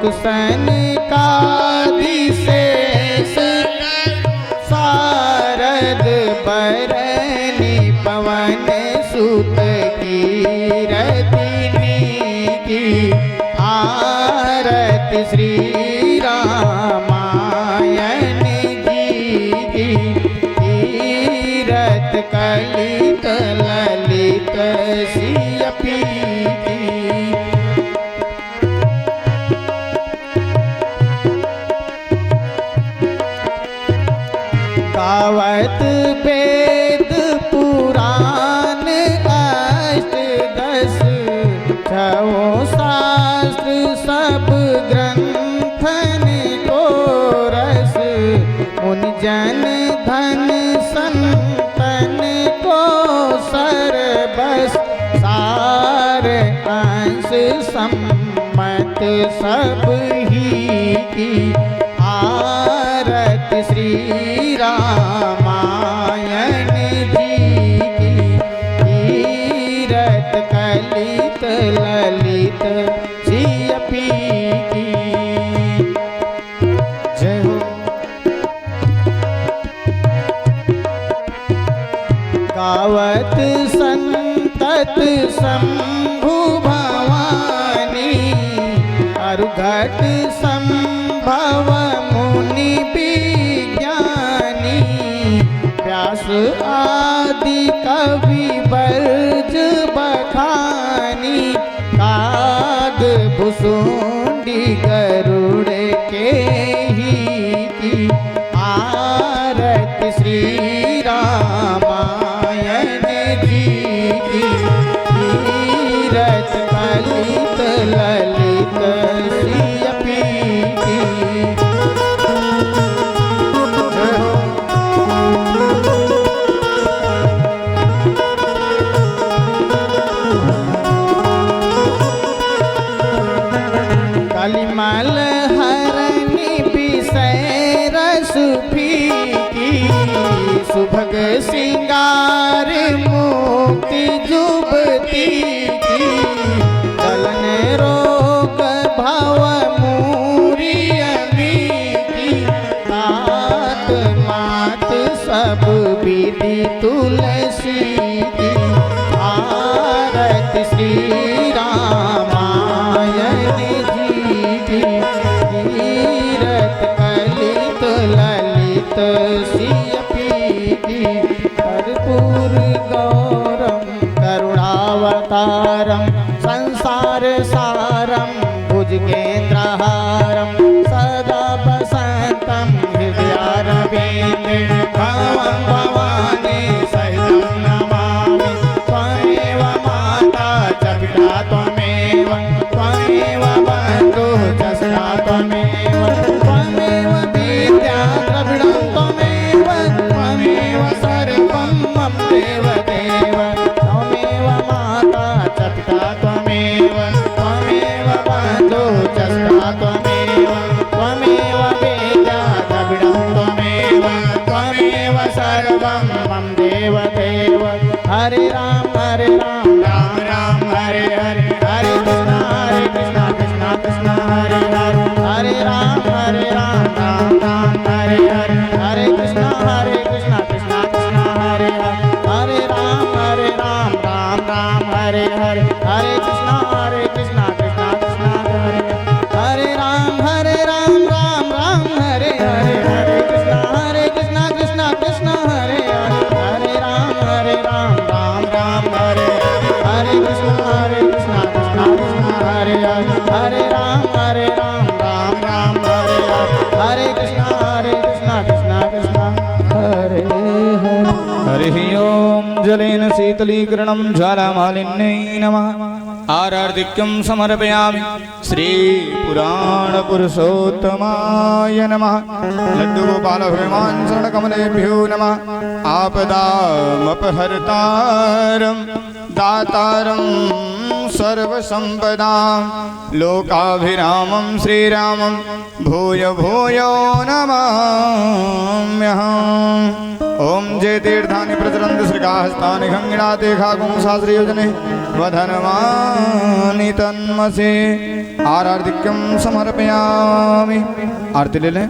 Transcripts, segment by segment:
लोक सनकादिशेष शारद बरनी पवन सुत कीरतिनी की आरती श्री रामायण जी की कीरत कलित ललित सियपी की। गावत वेद पुराण अष्ट दस छवो शास्त्र सब ग्रंथन को रस मुनि जन धन संतन को सरबस सार अंश सम्मत सब ही की आरती श्री रामायण जी की कीरत कलित ललित सियपी की। जय हो। गावत संतत शंभु भवानी अरुघट संभव मुनि विज्ञानी व्यास आदि कवि बर्ज बखानी काग भुसुंडी गरुड़ के ही की आरती श्री रामायण जी की कीरत कलित ललित सियपी की। कलिमल हरनि विषय रस फीकी सुभग सिंगार मुक्ति जुबती की दलन रोग भव मूरी की तात मात सब विधि तुलसी की आरती श्री रामायण जी की कीरत कलित ललित सियपी की कर्पूर गौरम करुणावतारम संसार सारम भुजगेन्द्रहारम सदा वसंतम हृदयारविंदे भवं भवानी सहितं नमामि त्वमेव माता च पिता त्वमेव त्वमेव बन्धुः च सखा त्वमेव त्वमेव विद्या द्रविणं त्वमेव त्वमेव सर्वं मम देव देव त्वमेव माता च पिता त्वमेव त्वमेव बन्धुः च सखा त्वमेव त्वमेव विद्या द्रविणं त्वमेव त्वमेव सर्वं मम देव देव। हरे राम राम राम हरे हरे हरे कृष्णा कृष्णा कृष्णा हरे हरे हरे राम राम राम हरे हरे हरे कृष्णा कृष्णा कृष्णा हरे हरे हरे राम राम राम हरे हरे हरे कृष्णा कृष्णा कृष्णा हरे हरे राम राम राम हरे हरे हरे कृष्णा कृष्णा कृष्णा हरे हरे हरे राम राम हरे हरे कृष्णा कृष्णा कृष्णा हरे हरे हरे राम राम हरे हरे कृष्णा कृष्णा कृष्णा हरे हरे। हरि ओम जलेन शीतलीकरणं ज्वालामालिन्यै नमः। आरार्धिक्यं समर्पयामि श्री पुराण पुरुषोत्तमाय नमः। लड्डुगोपाल हनुमान शरणकमलेभ्यो नमः। आपदामपहर्तारं दातारं सर्वसंपदां लोकाभिरामं श्रीरामं भूय भूयो नमाम्यहम्। ओम जय तीर्थानि प्रचरन्ति श्रीकाहस्तानि खङ्गिणाते खागुं शास्त्रीयोजने वधनमानि तन्मसे आरार्तिक्यं समर्पयामि। आरती ले लें।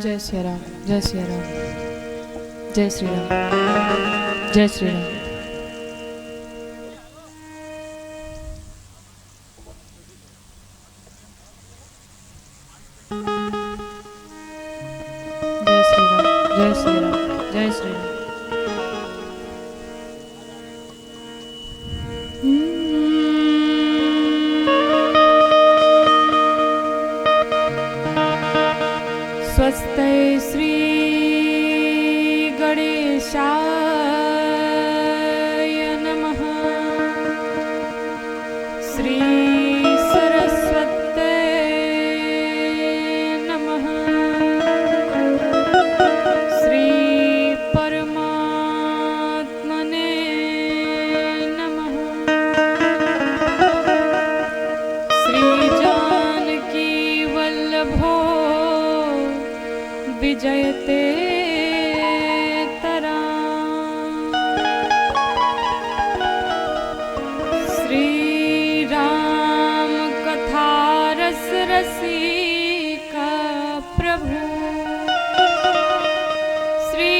जय श्री राम, जय श्री राम, जय श्री राम, जय श्री राम। जय श्री राम, जय श्री राम, जय श्री राम। स्वस्ति श्री गणेशाय नमः। श्री सरस्वते नमः। श्री परमात्मने नमः। श्री जानकी वल्लभो विजयते तरा। श्री राम कथा रस रसिका प्रभु। श्री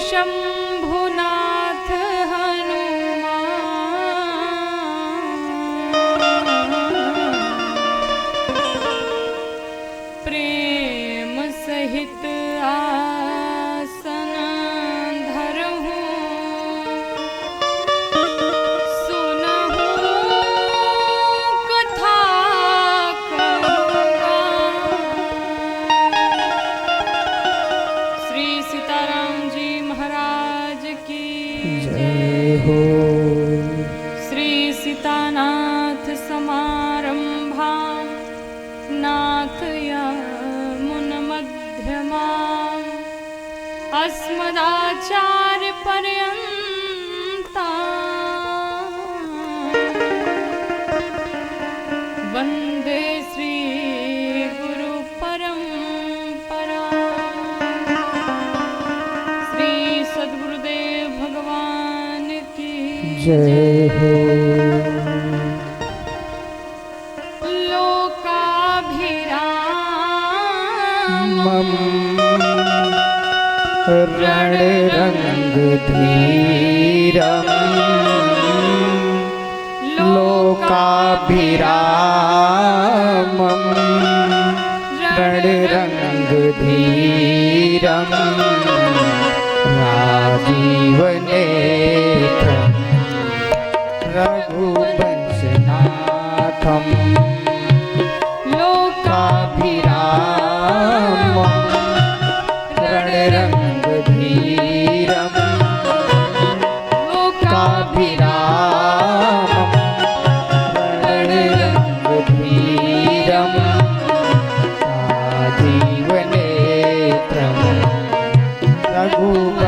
शंभुनाथ हनुमान प्रेम सहित आसन धरहु। सुनहु कथा करूँगा। श्री सीताराम जी महाराज की जय हो। श्री सीतानाथ समारंभां नाथयामुनमध्यमाम् अस्मदाचार्यपर्यन्ताम् वन्दे श्री गुरुपरम्पराम्। श्री सद्गुरुदेव भगवान की जय हो। लोकाभिरामम् रणरङ्गधीरम् लोकाभिरामम् रणरङ्गधीरम् राजीवनेत्रम् रघुवंशनाथम् लोकाभिरामम् रणरङ्गधीरम् लोकाभिरामम् रणरङ्गधीरम् राजीवनेत्रम् रघुवंशनाथम्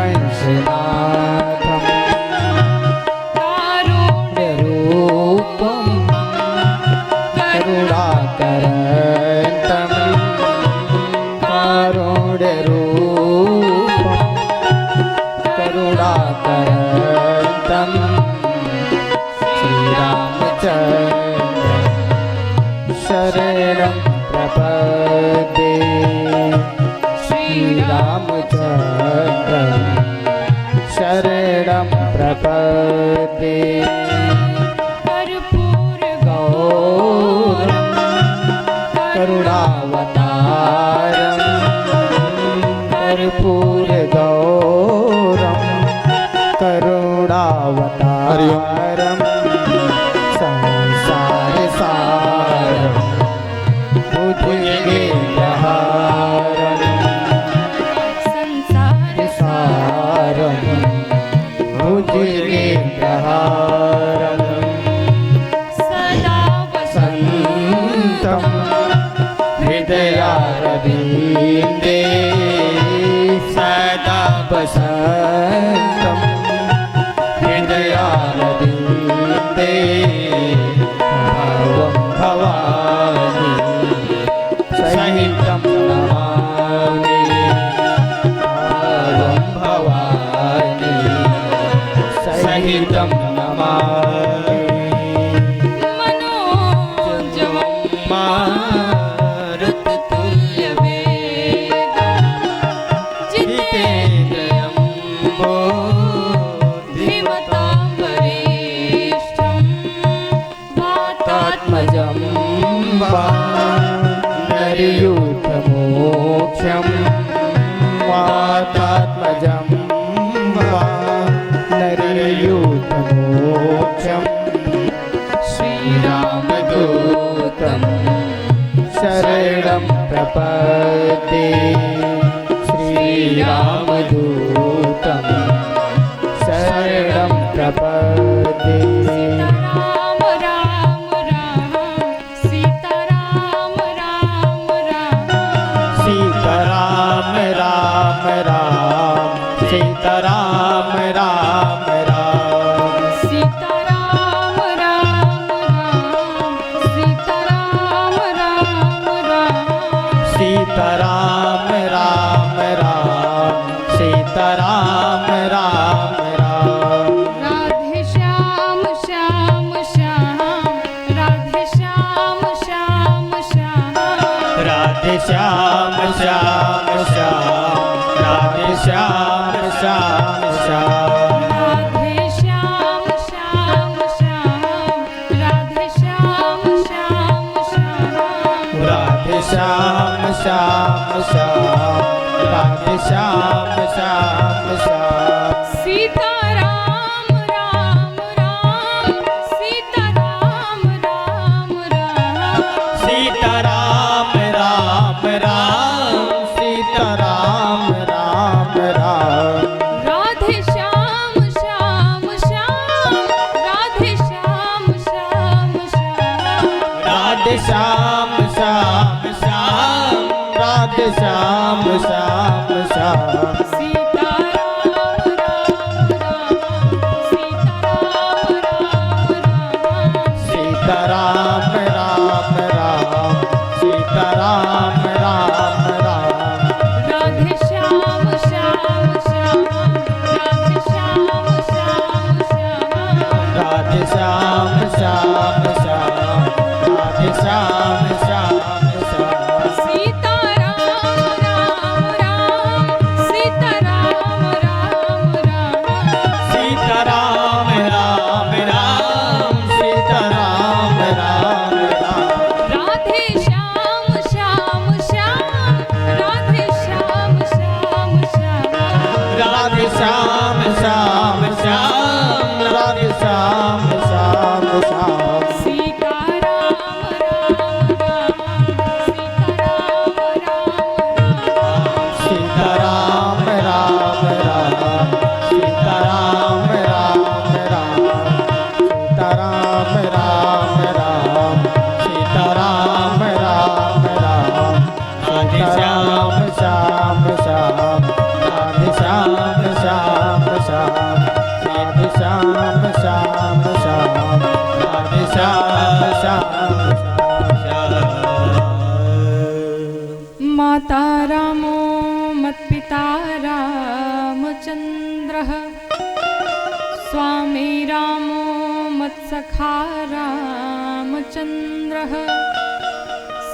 कारुण्यरूपम् करुणाकरन्तम् कारुण्यरूपम् करुणाकरन्तम् श्रीरामचन्द्र शरणं प्रपद्ये। श्रीरामचन्द्र अवतारम संसार सारम भुजगेन्द्रहारम संसार सारम भुजगेन्द्रहारम सदा वसन्तं हृदयारविन्दे सदा वसन्तं हृदयारविन्दे भवं भवानी सहितं नमामि भवं भवानी सहितं नमामि मनोजवं मारुततुल्यवेगं जितेन्द्रियं बुद्धिमतां वरिष्ठं वातात्मजं वानरयूथमोक्षं वातात्मजं वानरयूथमोक्षं श्रीरामदूतं शरणं प्रपद्ये श्रीरामदूतं शरणं प्रपद्ये राम राम राम सीताराम राम राम सीताराम राम राम सीताराम राम राम सीताराम राम राम सीताराम राम राम सीताराम राम राम सीताराम राम राम राधे श्याम श्याम श्याम राधे श्याम श्याम श्याम राधे श्याम श्याम श्याम राधे श्याम श्याम श्याम राधे श्याम श्याम श्याम राधे श्याम श्याम श्याम राधे श्याम श्याम श्याम राधे श्याम श्याम श्याम सीताराम राम राम सीताराम राम राम सीताराम राम राम सीताराम राम राम राधे श्याम श्याम श्याम राधे श्याम श्याम श्याम राधे श्याम श्याम श्याम राधे श्याम श्याम श्याम सीताराम राम राम सीताराम राम राम सीताराम राम राम सीताराम राम राधे श्याम श्याम श्याम राधे श्याम श्याम श्याम राधे श्याम श्याम श्याम राधे श्याम श्याम श्याम सीताराम राम राम सीताराम राम राम सीताराम राम राम सीताराम राम राम राधे श्याम श्याम श्याम राधे श्याम श्याम श्याम राधे श्याम श्याम श्याम राधे श्याम श्याम श्याम सीताराम राम राम सीताराम राम राम सीताराम राम राम सीताराम राम राम सीताराम राम राम सीताराम राम राम राधे श्याम श्याम श्याम राधे श्याम श्याम श्याम राधे श्याम श्याम श्याम माता रामो मत्पिता रामचन्द्रः स्वामी रामो मत्सखा रामचन्द्रः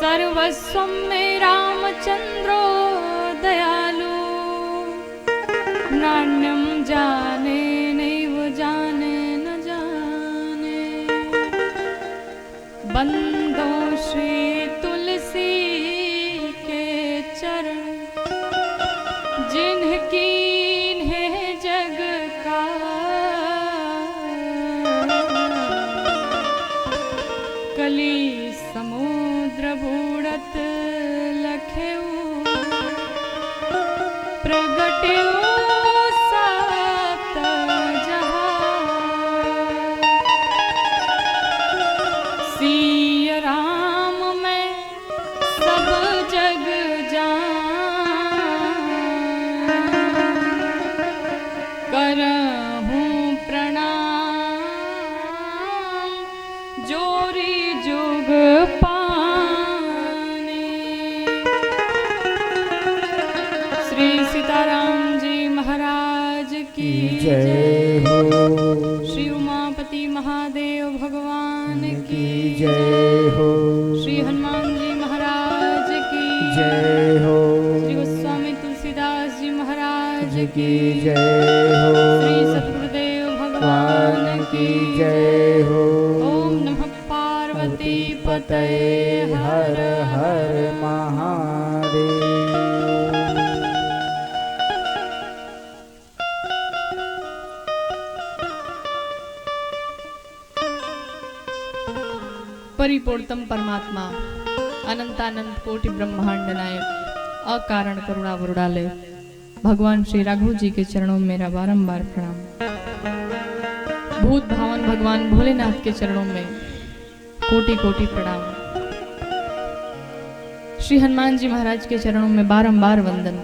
सर्वस्वं मे रामचन्द्रो दयालु नान्यं जाने नैव जाने न जाने बंदो श्री तुलसी के चरण जिनकी है जग का रखेऊ प्रगटेऊ सप्त जहां सिय राम मैं सब जग जान करहूं प्रणाम जोरी जुग पाने। श्री सीताराम जी महाराज की जय हो। श्री उमापति महादेव भगवान की जय हो। श्री हनुमान जी महाराज की जय हो। श्री गोस्वामी तुलसीदास जी महाराज की जय हो। श्री सद्गुरुदेव भगवान की जय हो। ओम नमः पार्वती पतये हर हर महादेव। परिपूर्णतम परमात्मा अनंतानंत कोटि ब्रह्मांड नायक अकारण करुणा वरुणालय भगवान श्री राघव जी के चरणों में मेरा बारंबार प्रणाम। भूत भावन भगवान भोलेनाथ के चरणों में कोटि कोटि प्रणाम। श्री हनुमान जी महाराज के चरणों में बारंबार वंदन।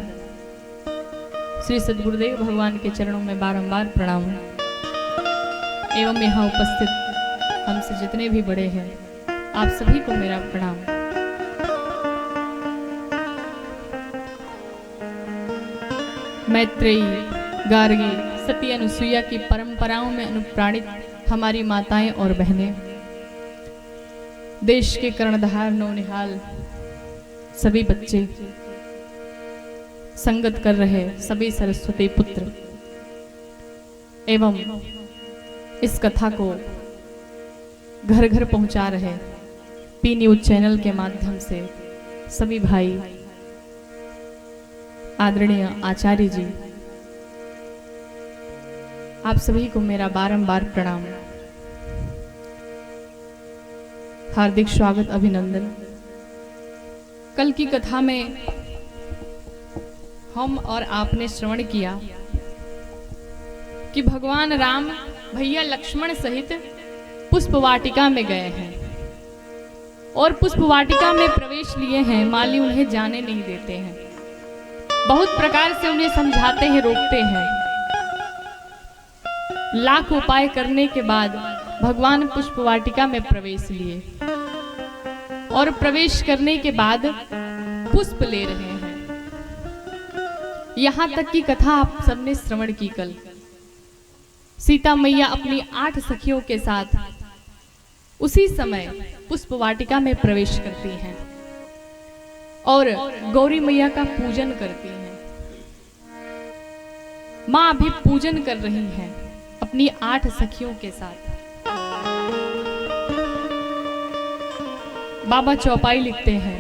श्री सद्गुरुदेव भगवान के चरणों में बारंबार प्रणाम। एवं यहाँ उपस्थित हमसे जितने भी बड़े हैं आप सभी को मेरा प्रणाम। मैत्रेयी, गार्गी, सती, अनुसुईया की परंपराओं में अनुप्राणित हमारी माताएं और बहनें, देश के कर्णधार नौनिहाल सभी बच्चे, संगत कर रहे सभी सरस्वती पुत्र एवं इस कथा को घर घर पहुंचा रहे पी न्यूज चैनल के माध्यम से सभी भाई, आदरणीय आचार्य जी, आप सभी को मेरा बारंबार प्रणाम, हार्दिक स्वागत, अभिनंदन। कल की कथा में हम और आपने श्रवण किया कि भगवान राम भैया लक्ष्मण सहित पुष्प वाटिका में गए हैं और पुष्प वाटिका में प्रवेश लिए हैं। माली उन्हें जाने नहीं देते हैं, बहुत प्रकार से उन्हें समझाते हैं, रोकते हैं। लाख उपाय करने के बाद भगवान पुष्प वाटिका में प्रवेश लिए और प्रवेश करने के बाद पुष्प ले रहे हैं। यहां तक की कथा आप सबने श्रवण की कल। सीता मैया अपनी 8 सखियों के साथ उसी समय पुष्प वाटिका में प्रवेश करती हैं और गौरी मैया का पूजन करती हैं। मां भी पूजन कर रही हैं अपनी 8 सखियों के साथ। बाबा चौपाई लिखते हैं,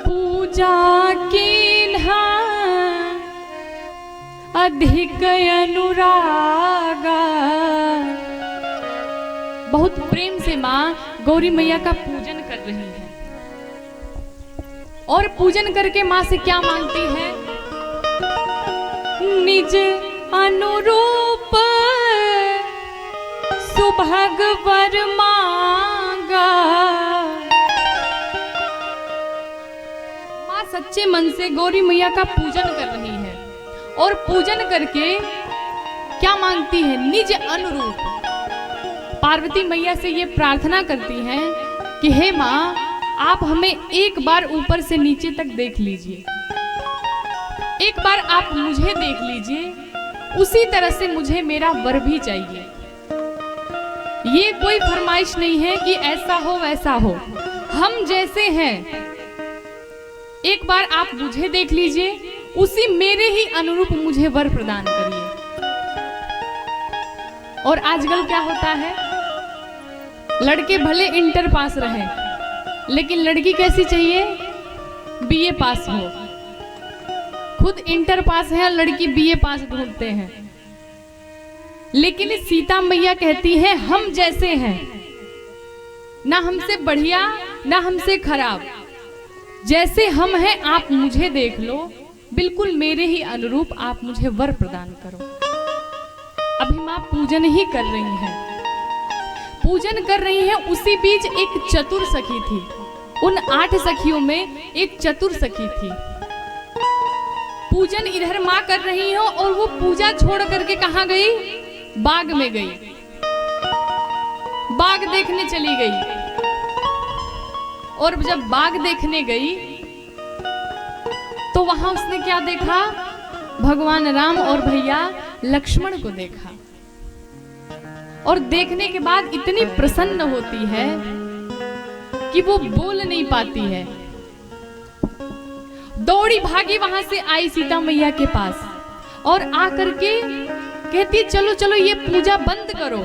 पूजा कीन्हा अधिक अनुरागा। बहुत प्रेम से मां गौरी मैया का पूजन कर रही है और पूजन करके मां से क्या मांगती है? निज अनुरूप सुभग वर मांगा। मां सच्चे मन से गौरी मैया का पूजन कर रही है और पूजन करके क्या मांगती है? निज अनुरूप। पार्वती मैया से ये प्रार्थना करती हैं कि हे मां, आप हमें एक बार ऊपर से नीचे तक देख लीजिए, एक बार आप मुझे देख लीजिए, उसी तरह से मुझे मेरा वर भी चाहिए। ये कोई फरमाइश नहीं है कि ऐसा हो वैसा हो, हम जैसे हैं एक बार आप मुझे देख लीजिए, उसी मेरे ही अनुरूप मुझे वर प्रदान करिए। और आजकल क्या होता है, लड़के भले इंटर पास रहे लेकिन लड़की कैसी चाहिए? बीए पास हो। खुद इंटर पास है, लड़की बीए पास ढूंढते हैं। लेकिन सीता मैया कहती है हम जैसे हैं, ना हमसे बढ़िया ना हमसे खराब, जैसे हम हैं आप मुझे देख लो, बिल्कुल मेरे ही अनुरूप आप मुझे वर प्रदान करो। अभी माँ पूजन ही कर रही हैं, पूजन कर रही हैं। उसी बीच एक चतुर सखी थी, उन 8 सखियों में एक चतुर सखी थी। पूजन इधर माँ कर रही हो और वो पूजा छोड़ करके कहाँ गई? बाग में गई, बाग देखने चली गई। और जब बाग देखने गई तो वहां उसने क्या देखा? भगवान राम और भैया लक्ष्मण को देखा। और देखने के बाद इतनी प्रसन्न होती है कि वो बोल नहीं पाती है। दौड़ी भागी वहां से आई सीता मैया के पास और आकर के कहती चलो चलो ये पूजा बंद करो,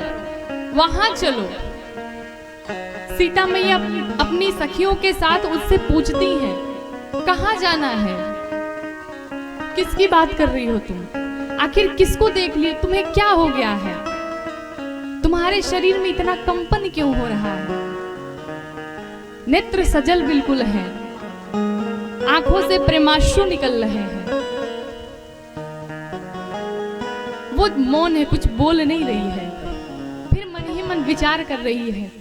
वहां चलो। सीता मैया अपनी सखियों के साथ उससे पूछती हैं, कहाँ जाना है? किसकी बात कर रही हो तुम? आखिर किसको देख लिया? तुम्हें क्या हो गया है? तुम्हारे शरीर में इतना कंपन क्यों हो रहा है? नेत्र सजल बिल्कुल हैं, आंखों से प्रेमाश्रु निकल रहे हैं। वो मौन है, कुछ बोल नहीं रही है। फिर मन ही मन विचार कर रही है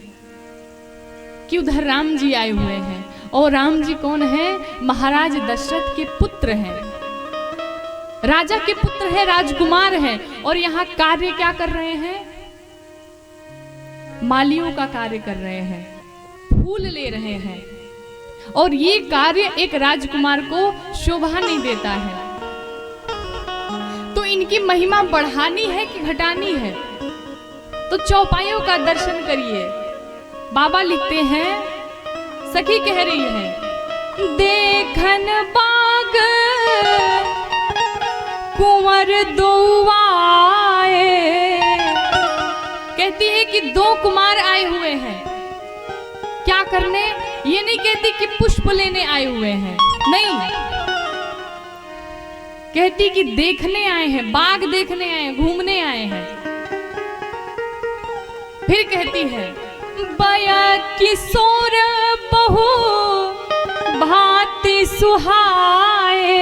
कि उधर राम जी आए हुए हैं। और राम जी कौन है? महाराज दशरथ के पुत्र हैं, राजा के पुत्र हैं, राजकुमार हैं। और यहाँ कार्य क्या कर रहे हैं? मालियों का कार्य कर रहे हैं, फूल ले रहे हैं। और ये कार्य एक राजकुमार को शोभा नहीं देता है। तो इनकी महिमा बढ़ानी है कि घटानी है? तो चौपाइयों का दर्शन करिए। बाबा लिखते हैं, सखी कह रही है, देखन बाग कुंवर दो आए। कहती है कि 2 कुमार आए हुए हैं। क्या करने? ये नहीं कहती कि पुष्प लेने आए हुए हैं, नहीं, कहती कि देखने आए हैं, बाग देखने आए हैं, घूमने आए हैं। फिर कहती है, बया किशोर बहु भांति सुहाए।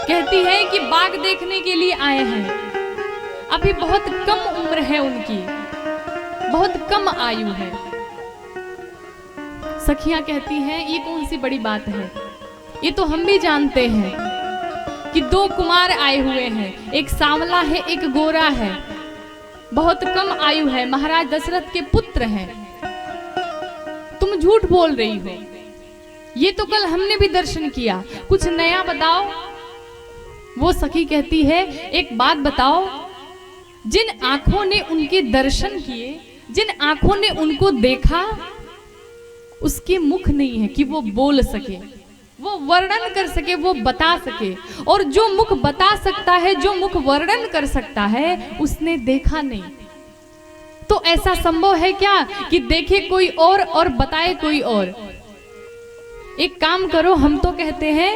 कहती है कि बाग देखने के लिए आए हैं। अभी बहुत कम उम्र है उनकी, बहुत कम आयु है। सखियां कहती हैं, ये कौन सी बड़ी बात है? ये तो हम भी जानते हैं कि 2 कुमार आए हुए हैं, एक सांवला है, एक गोरा है, बहुत कम आयु है, महाराज दशरथ के पुत्र हैं। तुम झूठ बोल रही हो, ये तो कल हमने भी दर्शन किया, कुछ नया बताओ। वो सखी कहती है, एक बात बताओ, जिन आंखों ने उनके दर्शन किए, जिन आंखों ने उनको देखा, उसके मुख नहीं है कि वो बोल सके, वो वर्णन कर सके, वो बता सके। और जो मुख बता सकता है, जो मुख वर्णन कर सकता है, उसने देखा नहीं। तो ऐसा संभव है क्या कि देखे कोई और बताए कोई और? एक काम करो, हम तो कहते हैं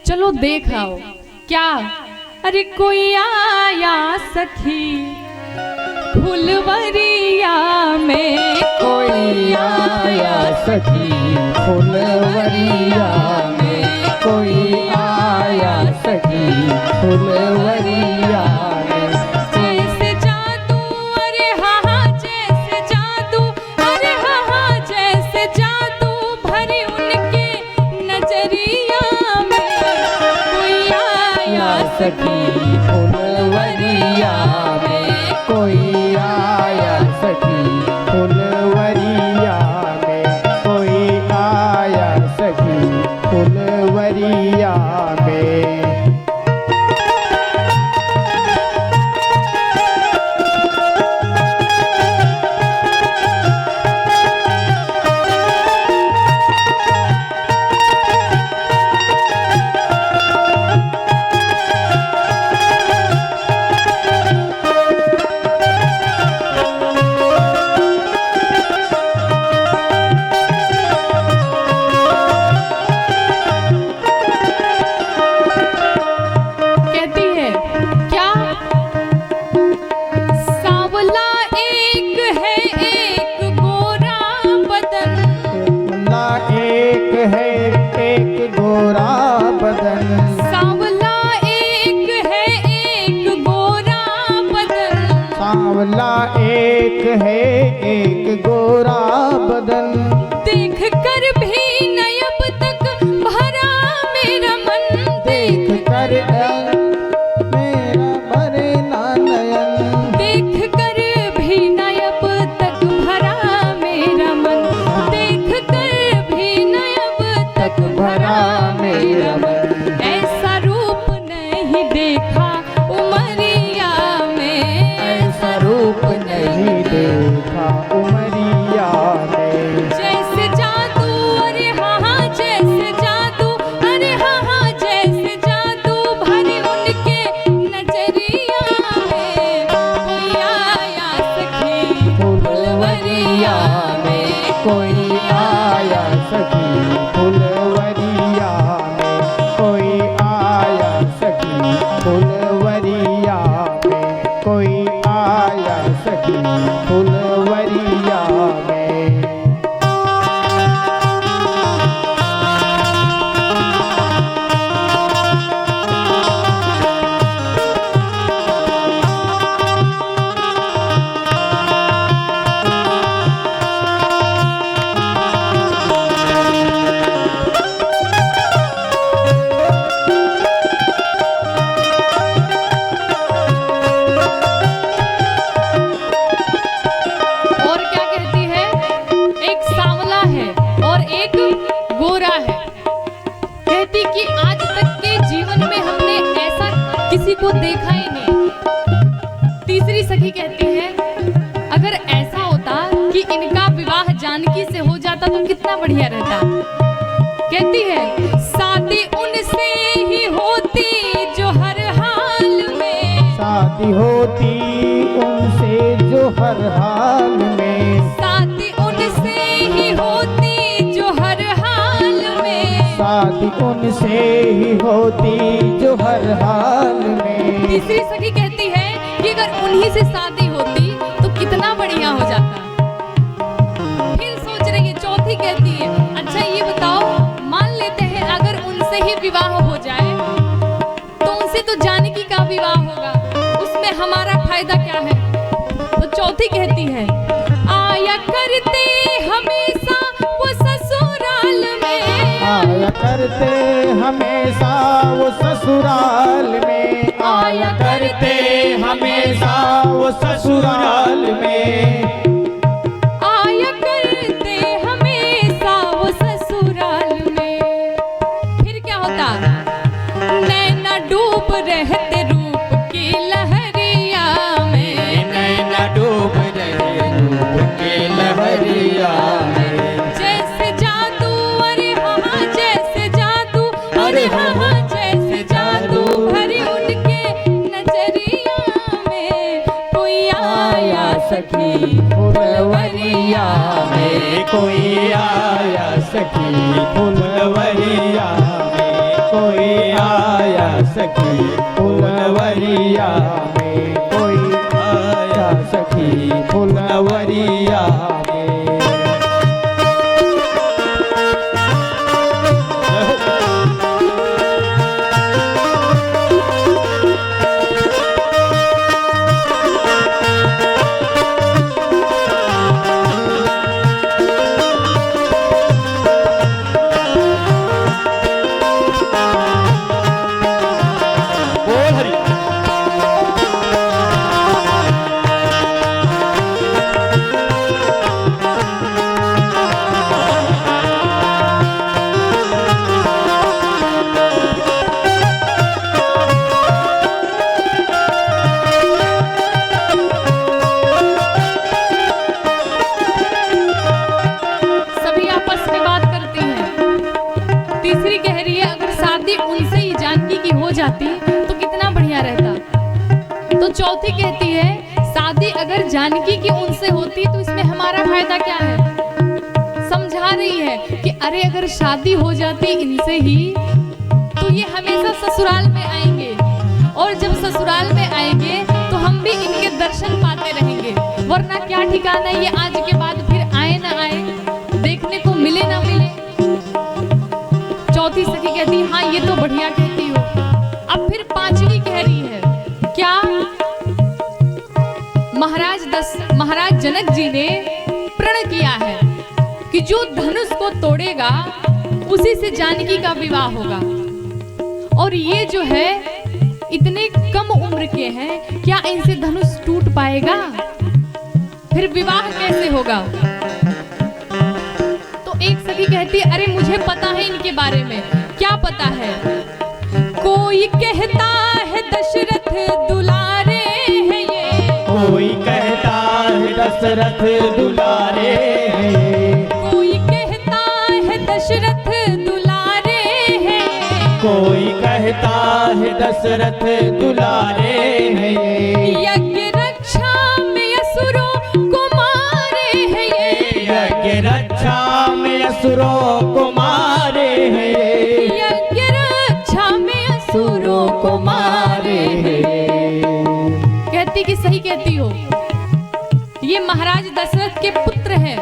चलो देख आओ। क्या? अरे कोई आया सखी फुलवरिया में, कोई आया सखी फुलवरिया में, कोई आया सखी फुलवरिया में। जैसे जादू, अरे हाँ जैसे जादू, अरे हाँ जैसे जादू भरी उनके नजरिया में। कोई आया सखी फुलवरिया में, कोई आया सखी फुलवरिया में, कोई आया सखी फुलवरिया में। बोला एक है एक गोरा बदन, देख कर भी न अब तक भरा मेरा मन, देख कर मेरा भरे ना नयन, देख कर भी न अब तक भरा मेरा मन, देख कर भी न अब तक भरा मेरा मन, ऐसा रूप नहीं देखा उमरिया में, ऐसा रूप नहीं देखा उमरिया में, जैसे जादू अरे हाँ हाँ जैसे जादू, अरे हाँ हाँ जैसे जादू भरे उनके नजरिया में, कोई आया सखी फुलवरिया में, कोई आया सखी फुलवरिया में, कोई आया सखी फुलवरिया में, कोई आया सखी फुलवरिया में। और क्या कहती है, एक सांवला है और एक गोरा है, कहती कि आज तक के जीवन में हमने ऐसा किसी को देखा ही नहीं। तीसरी सखी कहती है अगर ऐसा होता कि इनका विवाह जानकी से हो जाता तो कितना बढ़िया रहता। कहती है शादी उनसे ही होती जो हर हाल में, शादी होती उनसे जो हर हाल में, शादी उनसे ही होती जो हर हाल में, शादी उनसे ही होती जो हर हाल में। तीसरी सखी कहती है कि अगर उन्हीं से शादी होती तो कितना बढ़िया हो जाता। फिर सोच रही है, चौथी कहती है अच्छा ये बताओ, मान लेते हैं अगर उनसे ही विवाह हो जाए तो उनसे तो जानकी का विवाह होगा, उसमें हमारा फायदा क्या है। तो चौथी कहती है आया करते हमेशा वो ससुराल में, आया करते हमेशा वो ससुराल में, आया करते हमेशा वो ससुराल में, आया करते हमेशा वो ससुराल में। फिर क्या होता, नैना डूब रहते रूप की लहरिया में, नैना डूब रहे रूप के लहरिया में, जैसे जादू अरे हाँ हाँ जैसे जादू, अरे हाँ हाँ जैसे जादू भरी उनके नजरिया में, कोई आया सखी फुलवरिया में, कोई आया सखी फुलवरिया में, कोई आया सखी फुलवरिया में, कोई आया सखी फुलवरिया में। सभी आपस में बात करती हैं। तीसरी कह रही है अगर शादी उनसे ही जानकी की हो जाती तो कितना बढ़िया रहता। तो चौथी कहती है शादी अगर जानकी की उनसे होती तो इसमें हमारा फायदा क्या है। समझा रही है कि अरे अगर शादी हो जाती इनसे ही तो ये हमेशा ससुराल में आएंगे, और जब ससुराल में आएंगे तो हम भी इनके दर्शन पाते रहेंगे, वरना क्या ठिकाना ये आज के बाद फिर आए ना आए, देखने को मिले ना मिले। चौथी सखी कहती हाँ ये तो बढ़िया कहती हो। अब फिर पांचवी कह रही है क्या, महाराज जनक जी ने प्रण किया है कि जो धनुष को तोड़ेगा उसी से जानकी का विवाह होगा। और ये जो है इतने कम उम्र के हैं, क्या इनसे धनुष टूट पाएगा? फिर विवाह कैसे होगा? तो एक सखी कहती है, अरे मुझे पता है इनके बारे में। क्या पता है? कोई कहता है दशरथ दुलारे हैं ये, कोई कहता है दशरथ दुलारे हैं, कोई कहता है दशरथ दुलारे हैं, कोई कहता है दशरथ दुलारे हैं, यज्ञ रक्षा में असुरों को मारे हैं ये, यज्ञ रक्षा में असुरों को मारे हैं, यज्ञ रक्षा में असुरों को मारे हैं। कहती कि सही कहती हो, ये महाराज दशरथ के पुत्र हैं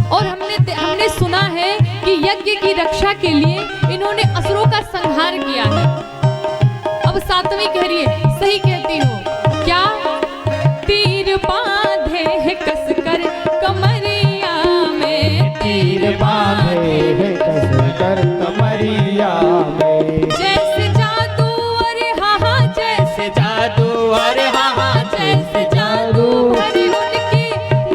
और हमने सुना है कि यज्ञ की रक्षा के लिए इन्होंने असुरों का संहार किया है। अब सातवीं कह रही है, सही कहती हो। क्या? तीर बांधे है कसकर कमरिया में, तीर बांधे है कसकर कमरिया में, जैसे जादू अरे हाँ हाँ, जैसे जादू अरे हाँ हाँ, जैसे जादू भरी उनकी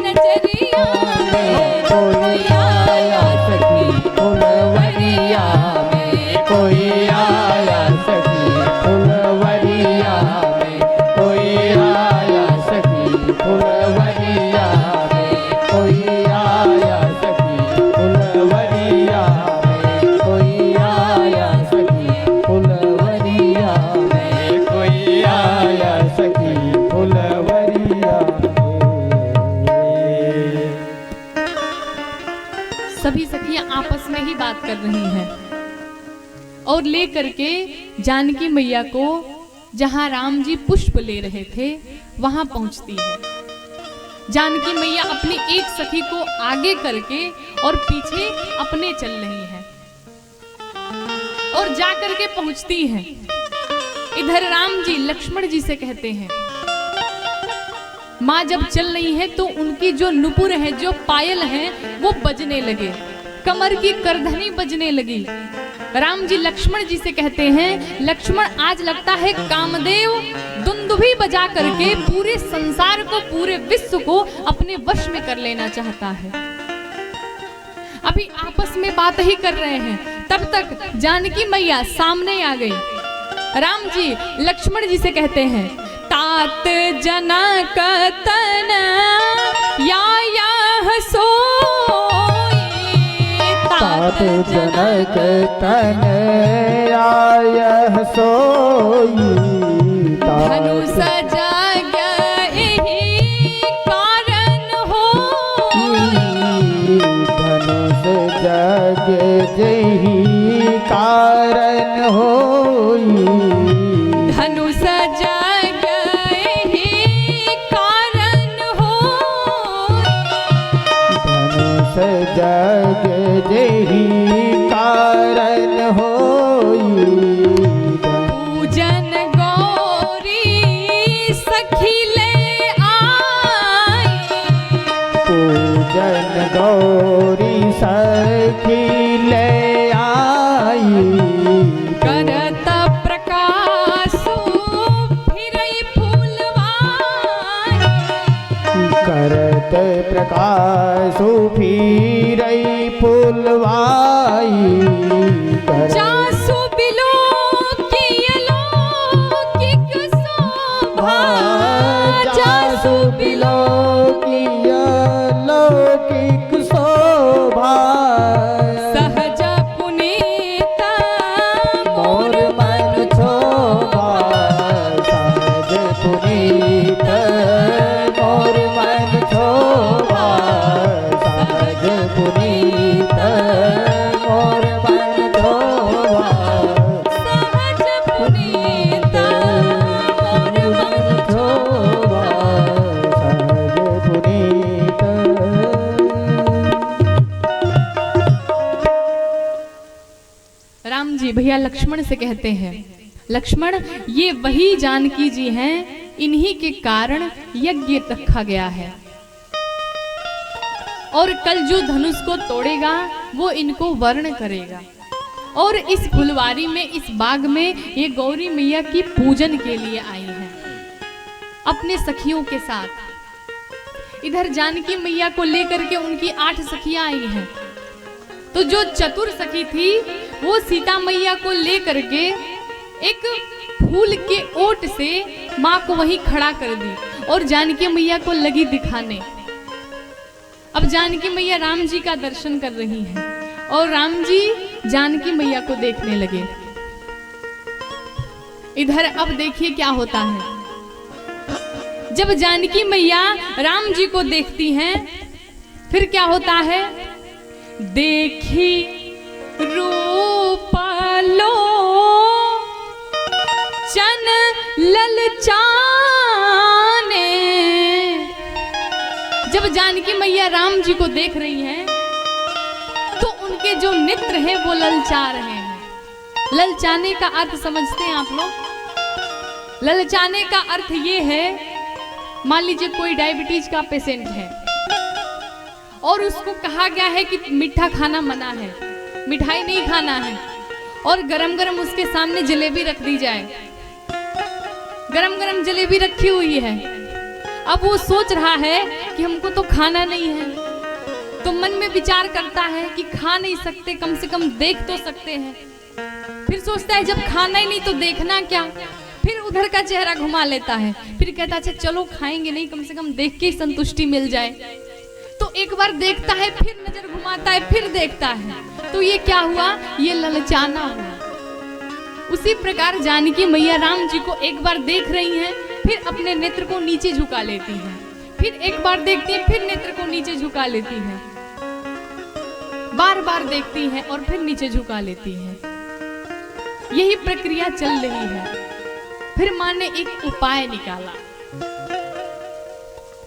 नजरिया में, कोई आया सखी फुलवरिया में, कोई आया सखी फुलवरिया में, कोई आया सखी फुलवरिया में, कोई आया सखी फुलवरिया में, कोई आया सखी फुलवरिया में, कोई आया सखी फुलवरिया में। सभी सखियां आपस में ही बात कर रही हैं और ले करके जानकी मैया को जहां राम जी पुष्प ले रहे थे वहां पहुंचती है। जानकी मैया अपनी एक सखी को आगे करके और पीछे अपने चल रही है और जा करके पहुंचती है। इधर राम जी लक्ष्मण जी से कहते हैं, माँ जब चल रही है तो उनकी जो नुपुर है, जो पायल है, वो बजने लगे, कमर की करधनी बजने लगी। राम जी लक्ष्मण जी से कहते हैं, लक्ष्मण आज लगता है कामदेव दुंदुभी बजा करके पूरे संसार को, पूरे विश्व को अपने वश में कर लेना चाहता है। अभी आपस में बात ही कर रहे हैं, तब तक जानकी मैया सामने आ गई। राम जी लक्ष्मण जी से कहते हैं, तात जनक तन या सोई, तात जनक तन आय सोई, धनुष जग एहि कारण होई, धनुष जग जही कारण होई, धनुष जग एहि कारण होई, धनुष जग जही कारण होई, पूजन गौरी सखी ले आई, पूजन गौरी सखी ले आई, करत प्रकाशु फिरई फूलवाई, करत प्रकाशु फिरई फूलवाई, जासु बिलो कियलो किक शोभा, जासु बिलो लौकिक शोभा, सहज पुनीत मोर मन शोभा, सहज पुनीत मोर मन शोभा, सहज पुनीत मोर मन शोभा, सहज पुनीत मोर मन शोभा, सहज पुनीत। राम जी भैया लक्ष्मण से कहते हैं, लक्ष्मण ये वही जानकी जी हैं, इन्हीं के कारण यज्ञ रखा गया है। और कल जो धनुष को तोड़ेगा वो इनको वर्ण करेगा। और इस फुलवारी में, इस बाग में ये गौरी मैया की पूजन के लिए आई हैं अपने सखियों के साथ। इधर जानकी मैया को लेकर के उनकी 8 सखियां आई हैं। तो जो चतुर सखी थी वो सीता मैया को लेकर के एक फूल के ओट से माँ को वहीं खड़ा कर दी और जानकी मैया को लगी दिखाने। अब जानकी मैया राम जी का दर्शन कर रही हैं और राम जी जानकी मैया को देखने लगे। इधर अब देखिए क्या होता है। जब जानकी मैया राम जी को देखती हैं फिर क्या होता है। देखी रूप लो चन ललचाने। जब जानकी मैया राम जी को देख रही हैं तो उनके जो नेत्र हैं वो ललचा रहे हैं। ललचाने का अर्थ समझते हैं आप लोग? ललचाने का अर्थ ये है, मान लीजिए कोई डायबिटीज का पेशेंट है और उसको कहा गया है कि मीठा खाना मना है, मिठाई नहीं खाना है, और गरम गरम उसके सामने जलेबी रख दी जाए। गरम गरम जलेबी रखी हुई है। अब वो सोच रहा है कि हमको तो खाना नहीं है, तो मन में विचार करता है कि खा नहीं सकते, कम से कम देख तो सकते हैं। फिर सोचता है जब खाना ही नहीं तो देखना क्या। फिर उधर का चेहरा घुमा लेता है, फिर कहता है अच्छा चलो खाएंगे नहीं, कम से कम देख के संतुष्टि मिल जाए। तो एक बार देखता है, फिर नजर घुमाता है, फिर देखता है। तो ये क्या हुआ? ये ललचाना हुआ। उसी प्रकार जानकी मैया राम जी को एक बार देख रही हैं, फिर अपने नेत्र को नीचे झुका लेती हैं, फिर एक बार देखती हैं, फिर नेत्र को नीचे झुका लेती हैं, बार बार देखती हैं और फिर नीचे झुका लेती हैं। यही प्रक्रिया चल रही है। फिर माँ ने एक उपाय निकाला।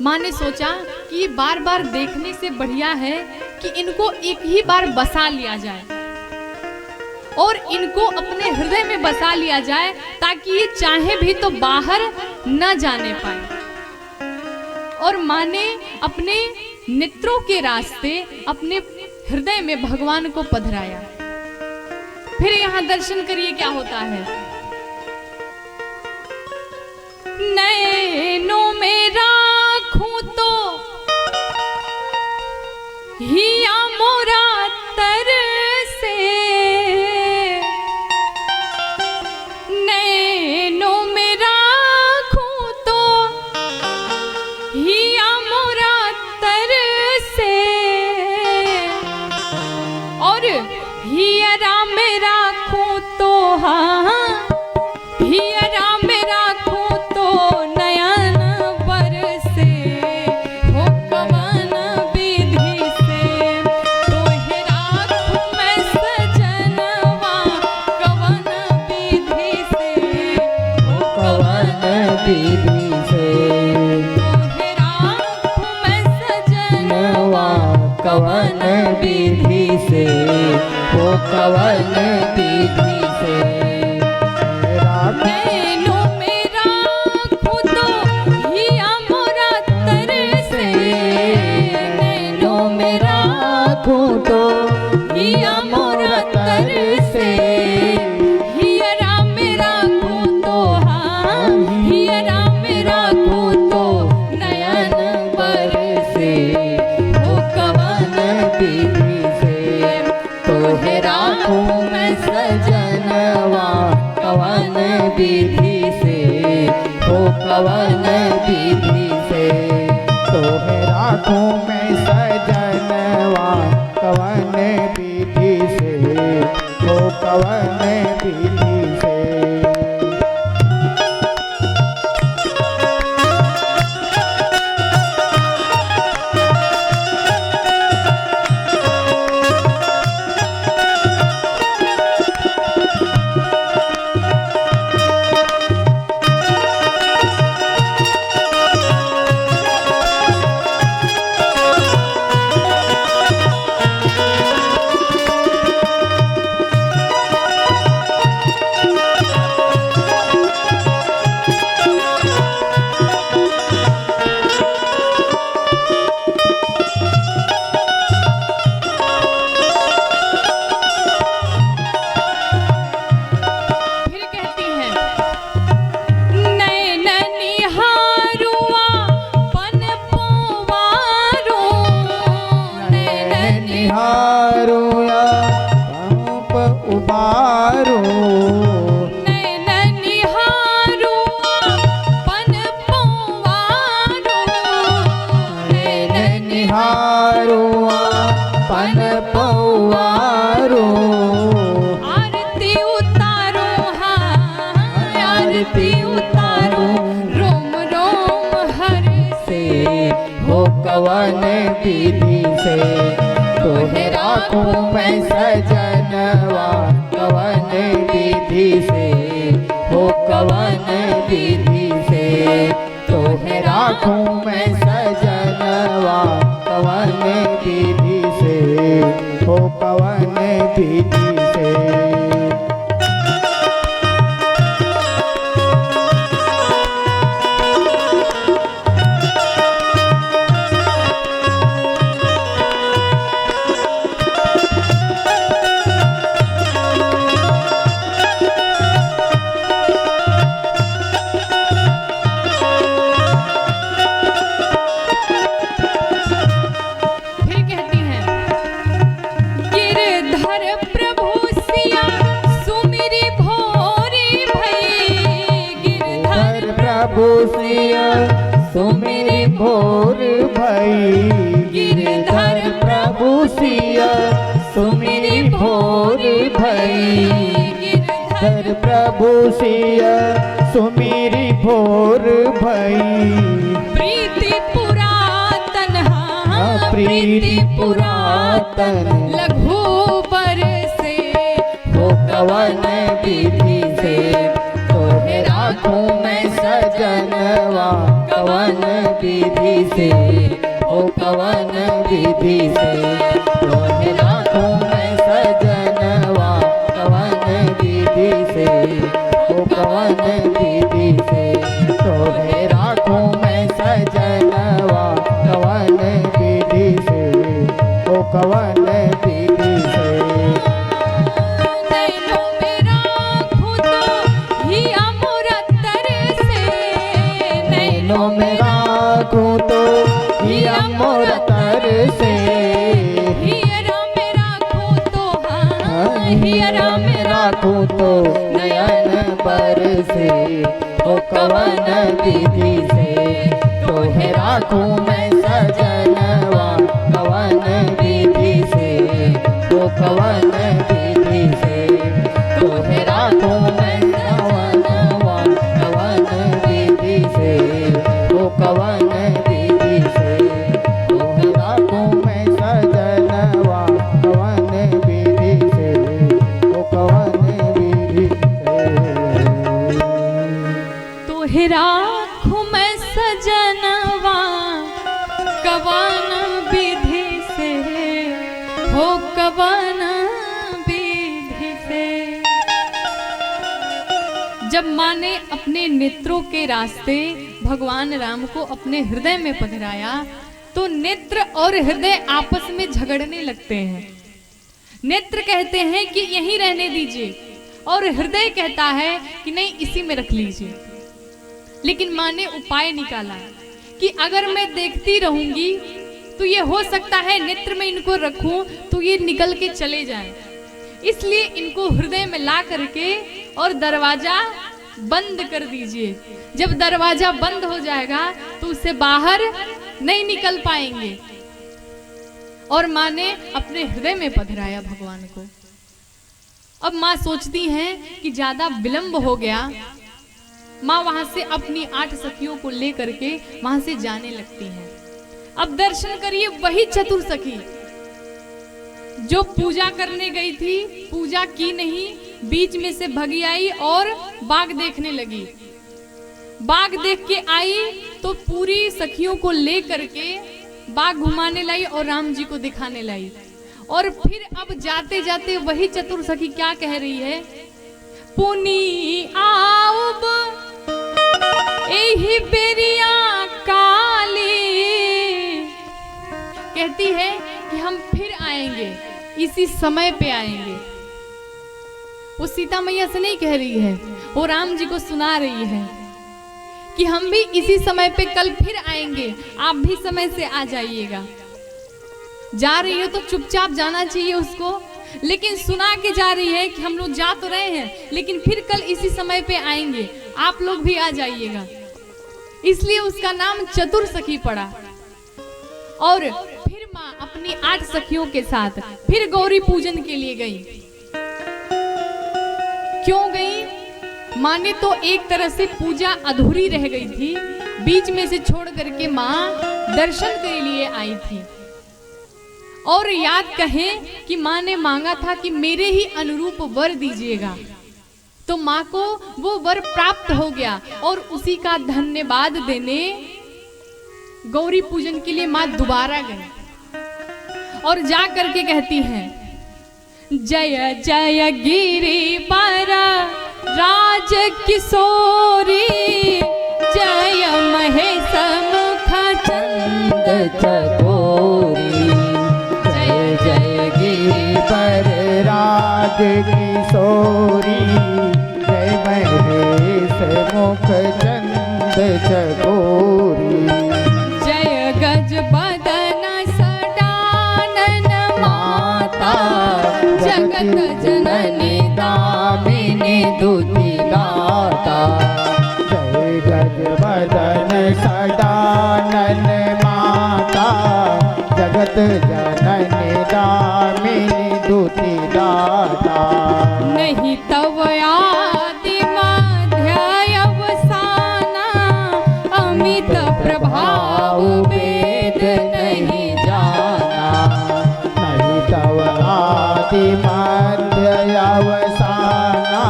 माँ ने सोचा कि ये बार बार देखने से बढ़िया है कि इनको एक ही बार बसा लिया जाए और इनको अपने हृदय में बसा लिया जाए, ताकि ये चाहे भी तो बाहर न जाने पाए। और माँ ने अपने नेत्रों के रास्ते अपने हृदय में भगवान को पधराया। फिर यहाँ दर्शन करिए क्या होता है। नैनों में राखूं तो हिया मोरा तर से, नैनों में राखूं तो हिया मोरा तर से, और हियरा में राखूं तो हाँ, हियरा में राखूं तो नयन बरसे, हो कवन विधि से, तोहे राखूं मैं सजनवा, कवन विधि से, हो कवन विधि से, तोहे राखूं मैं सजनवा, कवन विधि से, हो कवन विधि से। नैनों में राखूं तो हिया मोरा तर से, नैनों में राखूं तो हिया मोरा तर से, हियरा में राखूं तो हाँ, हियरा में राखूं तो नयन बरसे, हो कवन विधि से, तोहे राखूं मैं सजनवा, कवन विधि से, हो कवन विधि से, तोहे राखूं मैं सजनवा, कवन विधि से, हो कवन विधि से। कवन विधि से तोहे राखूं मैं सजनवा कवन विधि से हो कवन विधि से तोहे राखूं मैं सजनवा कवन विधि से हो कवन विधि से। सुमिरि भोर भई गिरधर प्रभु सिया सुमिरि भोर भई गिरधर प्रभु सिया सुमिरि भोर भई प्रीति पुरातन प्रीति पुरातन लघु बर से हो कवन विधि से तोहे राखूं मैं सजनवा कवन विधि से ओ कवन विधि से तोहे राखूं मैं सजनवा कवन विधि से ओ कवन विधि से तोहे राखूं मैं सजनवा कवन विधि से ओ कवन विधि से। नैनों में राखूं तो हिया मोर तर से हियरा में राखूं तो हियरा में राखूं तो नयन बर से ओ कवन विधि से तोहे राखूं मैं सजनवा कवन विधि से ओ कवन विधि से तोहे राखूं मैं सजनवा कवन विधि से ओ कवन विधि से तोहे राखूं मैं सजनवा कवन विधि से ओ कवन विधि से। तोहे राखूं मैं सजनवा कवन विधि से हो कवन विधि से। जब माँ ने अपने नेत्रों के रास्ते भगवान राम को अपने हृदय में पधराया तो नेत्र और हृदय आपस में झगड़ने लगते हैं। नेत्र कहते हैं कि यहीं रहने दीजिए और हृदय कहता है कि नहीं इसी में रख लीजिए। लेकिन माँ ने उपाय निकाला कि अगर मैं देखती रहूंगी तो ये हो सकता है नेत्र में इनको रखूं तो ये निकल के चले जाएं। इसलिए इनको हृदय में ला करके और दरवाजा बंद कर दीजिए। जब दरवाजा बंद हो जाएगा तो उससे बाहर नहीं निकल पाएंगे। और माँ ने अपने हृदय में पधराया भगवान को। अब माँ सोचती हैं कि ज्यादा विलंब हो गया। माँ वहां से अपनी 8 सखियों को लेकर के वहां से जाने लगती हैं। अब दर्शन करिए, वही चतुर सखी जो पूजा करने गई थी, पूजा की नहीं, बीच में से भगी आई और बाग देखने लगी। बाग देख के आई तो पूरी सखियों को ले करके बाग घुमाने लाई और राम जी को दिखाने लाई। और फिर अब जाते जाते वही चतुर सखी क्या कह रही है, पुनी आउब एही बेरिया काली, कहती है कि हम फिर आएंगे, इसी समय पे आएंगे। वो सीता मैया से नहीं कह रही है, वो राम जी को सुना रही है कि हम भी इसी समय पे कल फिर आएंगे, आप भी समय से आ जाइएगा। जा रही है तो चुपचाप जाना चाहिए उसको, लेकिन सुना के जा रही है कि हम लोग जा तो रहे हैं लेकिन फिर कल इसी समय पे आएंगे, आप लोग भी आ जाइएगा। इसलिए उसका नाम चतुर सखी पड़ा। और फिर माँ अपनी 8 सखियों के साथ फिर गौरी पूजन के लिए गई। क्यों गई? माँ ने तो एक तरह से पूजा अधूरी रह गई थी, बीच में से छोड़ करके माँ दर्शन के लिए आई थी। और याद कहें कि माँ ने मांगा था कि मेरे ही अनुरूप वर दीजिएगा, तो माँ को वो वर प्राप्त हो गया। और उसी का धन्यवाद देने गौरी पूजन के लिए माँ दोबारा गई और जा करके कहती हैं, जय जय गिरिवर राज किशोरी, जय महेश मुख चंद चकोरी। जय जय गिरिवर राज किशोरी, जय महेश मुख चंद चकोरी। जय गज बदन सडानन माता, जगत जननी दामिनी दुति दाता। जय गज बदन सडानन माता, जगत जननी दामिनी दुति दाता। नहीं तव आदि मध्य अवसाना, अमित प्रभाव वेद नहीं जाना। नहीं तव आदि मध्य अवसाना,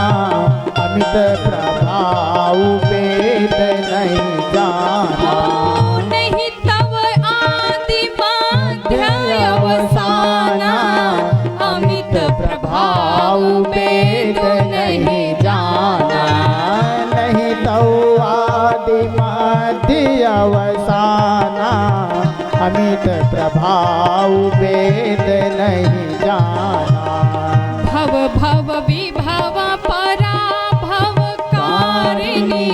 अमित प्रभाव वेद नहीं जाना। नहीं तव आदि मध्य अवसाना, अमित प्रभाव वेद नहीं जाना। नहीं तव आदि मध्य अवसाना, अमित प्रभाव वेद नहीं जाना। भव भव विभव पराभव कारिणी,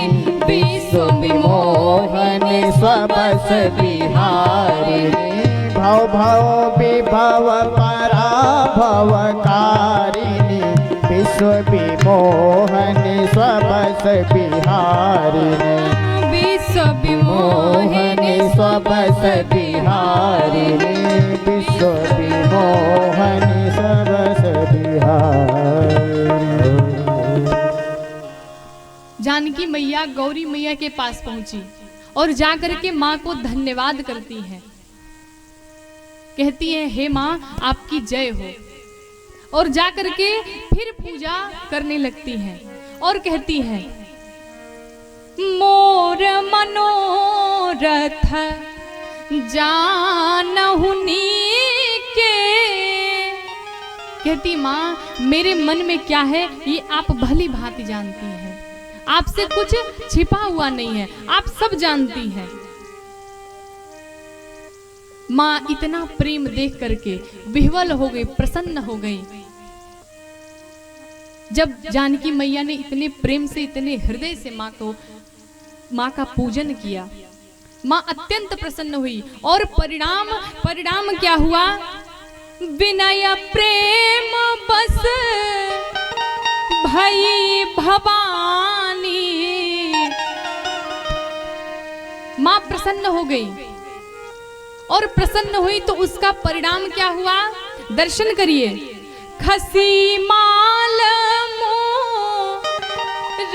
विश्व विमोहनि स्वबस बिहारिणी। भव भव विभव पराभव कारिणी, विश्व विमोहनि स्वबस बिहारिणी। विश्व मोहनि विमोहनि स्वबस बिहारिणी, विश्व विमोहनि स्वबस बिहारिणी। जानकी मैया गौरी मैया के पास पहुंची और जाकर के माँ को धन्यवाद करती है। कहती है, हे माँ आपकी जय हो। और जाकर के फिर पूजा करने लगती है और कहती है, मोर मनोरथ जानहु नीके। कहती माँ मेरे मन में क्या है ये आप भली भांति जानती हैं, आपसे कुछ छिपा हुआ नहीं है, आप सब जानती हैं। माँ इतना प्रेम देख करके विह्वल हो गई, प्रसन्न हो गई। जब जानकी मैया ने इतने प्रेम से, इतने हृदय से माँ का पूजन किया, माँ अत्यंत प्रसन्न हुई। और परिणाम क्या हुआ? विनय प्रेम बस भई भवानी। माँ प्रसन्न हो गई और प्रसन्न हुई तो उसका परिणाम क्या हुआ? दर्शन करिए। खसी माल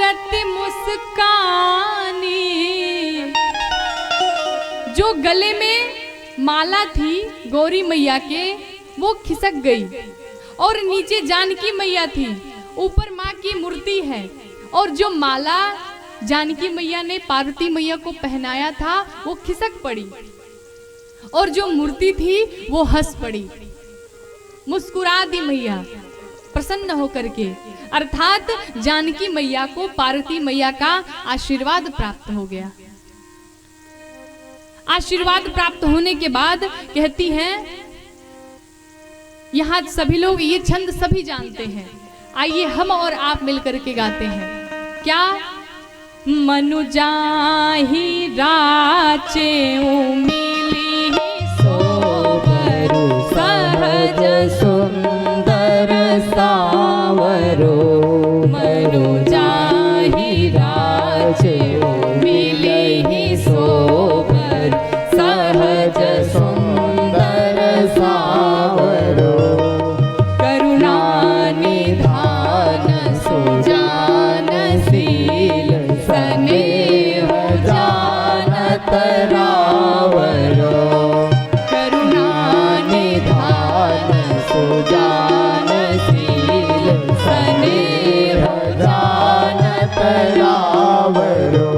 रति मुस्कानी। जो गले में माला थी गौरी मैया के, वो खिसक गई और नीचे जानकी मैया थी, ऊपर माँ की मूर्ति है। और जो माला जानकी मैया ने पार्वती मैया को पहनाया था वो खिसक पड़ी और जो मूर्ति थी वो हंस पड़ी, मुस्कुरा दी मैया प्रसन्न होकर के। अर्थात जानकी मैया को पार्वती मैया का आशीर्वाद प्राप्त हो गया। आशीर्वाद प्राप्त होने के बाद कहती हैं, यहाँ सभी लोग ये छंद सभी जानते हैं, आइए हम और आप मिलकर के गाते हैं। क्या? मनु जाहि राचे मिली सोबरु, सहज सुंदर सावरो। मनु जाहि राचे मिली सोबर, सहज सुंदर सावरो। करुणा निधान सुजान सी तरावरो, करुणा निधान सुजानशील स्नेह जानत रावरो।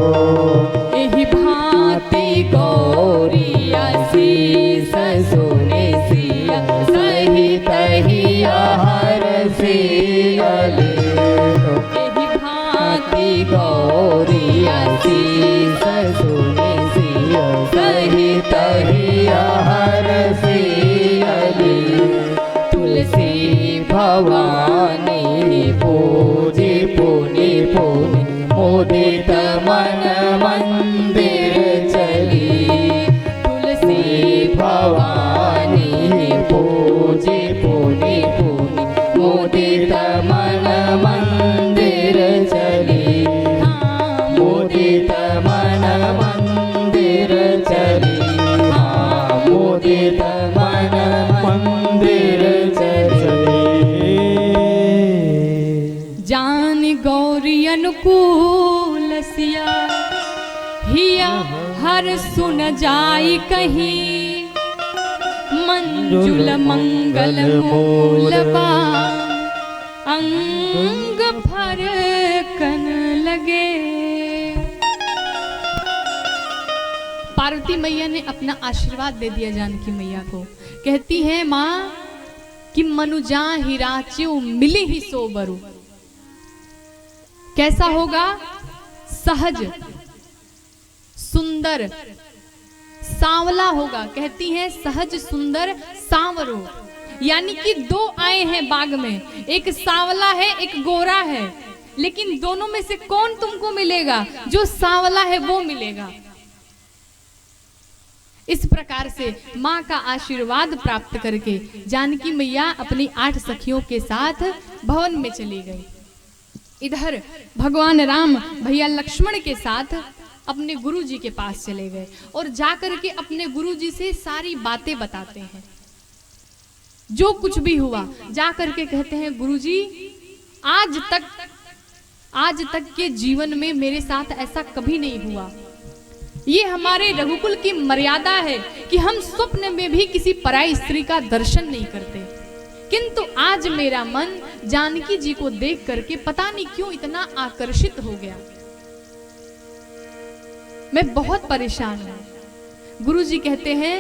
एहि भांति गौरिया शीस सुने सिया सहित हिया हर सियले, एहि भांति गौरिया शीस सुने सिया सहित हिया हर सियले। तुलसी भवानी पूजी पुनि पुनि मुदित मन मंदिर चली। तुलसी भवानी पूजी पुनि पुनि मुदित मन मंदिर चली। मुदित मन मंदिर चली, मुदित मन मंदिर चली। जान गौरी अनुकूल सिया हिया हर सुन जाई कहीं। मंजुल मंगल मूलबा अंग भर कन लगे। पार्वती मैया ने अपना आशीर्वाद दे दिया जानकी मैया को। कहती है माँ कि मनुजा हिराच्यो मिली ही सो बरु। कैसा होगा? सहज, सुंदर, सांवला होगा। कहती है सहज सुंदर सांवरो, यानी कि दो आए हैं बाग में, एक सांवला है एक गोरा है, लेकिन दोनों में से कौन तुमको मिलेगा? जो सांवला है वो मिलेगा। इस प्रकार से माँ का आशीर्वाद प्राप्त करके जानकी मैया अपनी 8 सखियों के साथ भवन में चली गई। इधर भगवान राम भैया लक्ष्मण के साथ अपने गुरुजी के पास चले गए और जाकर के अपने गुरुजी से सारी बातें बताते हैं। जो कुछ भी हुआ जाकर के कहते हैं गुरुजी आज तक के जीवन में मेरे साथ ऐसा कभी नहीं हुआ। ये हमारे रघुकुल की मर्यादा है कि हम स्वप्न में भी किसी पराई स्त्री का दर्शन नहीं करते, किंतु आज मेरा मन जानकी जी को देख करके पता नहीं क्यों इतना आकर्षित हो गया। मैं बहुत परेशान हूं। गुरुजी कहते हैं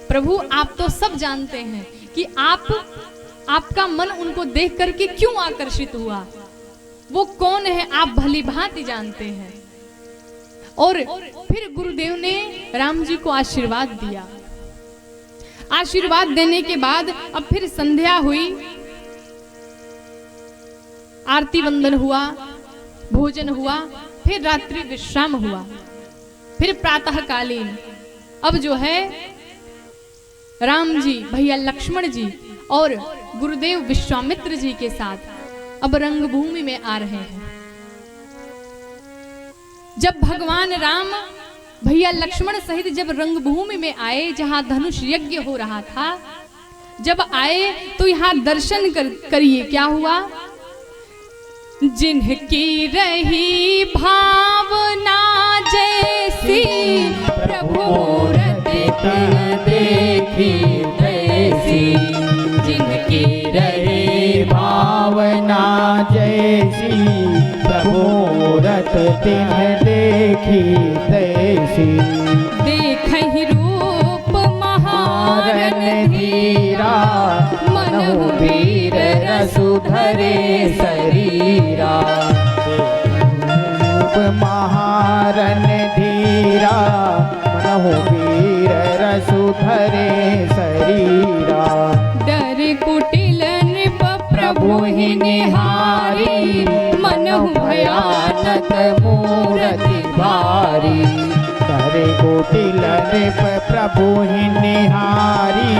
प्रभु आप तो सब जानते हैं कि आपका मन उनको देख करके क्यों आकर्षित हुआ, वो कौन है आप भली भांति जानते हैं। और फिर गुरुदेव ने राम जी को आशीर्वाद दिया। आशीर्वाद देने के बाद अब फिर संध्या हुई, आरती वंदन हुआ, भोजन हुआ, फिर रात्रि विश्राम हुआ, फिर प्रातः कालीन अब जो है राम जी भैया लक्ष्मण जी और गुरुदेव विश्वामित्र जी के साथ अब रंगभूमि में आ रहे हैं। जब भगवान राम भैया लक्ष्मण सहित जब रंगभूमि में आए, जहां धनुष यज्ञ हो रहा था, जब आए तो यहाँ दर्शन करिए क्या हुआ। जिनकी रही भावना जैसी प्रभु मूर्ति देखी तैसी। जिनकी रही भावना जैसी प्रभु मूरत तिन देखी तैसी। देखहि रूप महारन धीरा मनहु वीर रसुधरे शरीरा। रूप महारन धीरा मनहु वीर रसुधरे शरीरा। डर कुटिल नृप प्रभु ही निहारी मनहु भयानक मूर्ति भारी। करे कुटिल नृप प्रभु ही निहारी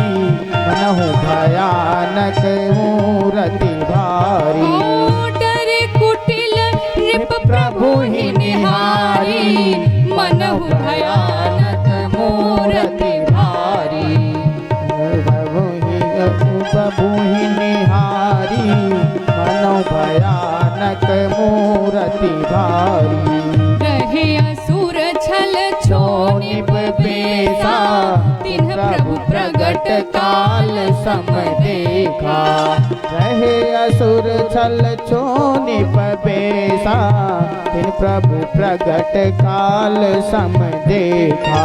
मनहु भयानक मूर्ति भारी। डर कुटिल नृप प्रभु ही निहारी मनहु भयानक मूर्ति भारी। प्रभु ही निहारी मनहु भयानक मूर्ति भारी। रहे असुर छल छोड़ निप बेसा, तिन प्रभु प्रगट काल सम देखा। रहे असुर छल छो निप बेसा, तिन प्रभु प्रगट काल सम देखा।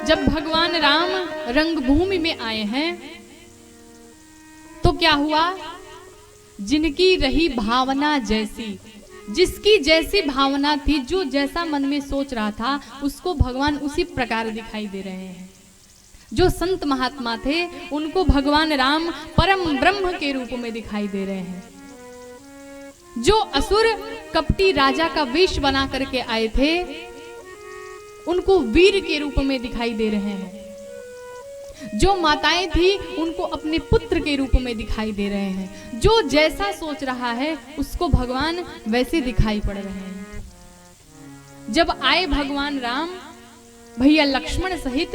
जब भगवान राम रंगभूमि में आए हैं तो क्या हुआ? जिनकी रही भावना जैसी, जिसकी जैसी भावना थी, जो जैसा मन में सोच रहा था, उसको भगवान उसी प्रकार दिखाई दे रहे हैं। जो संत महात्मा थे उनको भगवान राम परम ब्रह्म के रूप में दिखाई दे रहे हैं। जो असुर कपटी राजा का वेश बना करके आए थे उनको वीर के रूप में दिखाई दे रहे हैं। जो माताएं थी उनको अपने पुत्र के रूप में दिखाई दे रहे हैं। जो जैसा सोच रहा है उसको भगवान वैसे दिखाई पड़ रहे हैं। जब आए भगवान राम भैया लक्ष्मण सहित,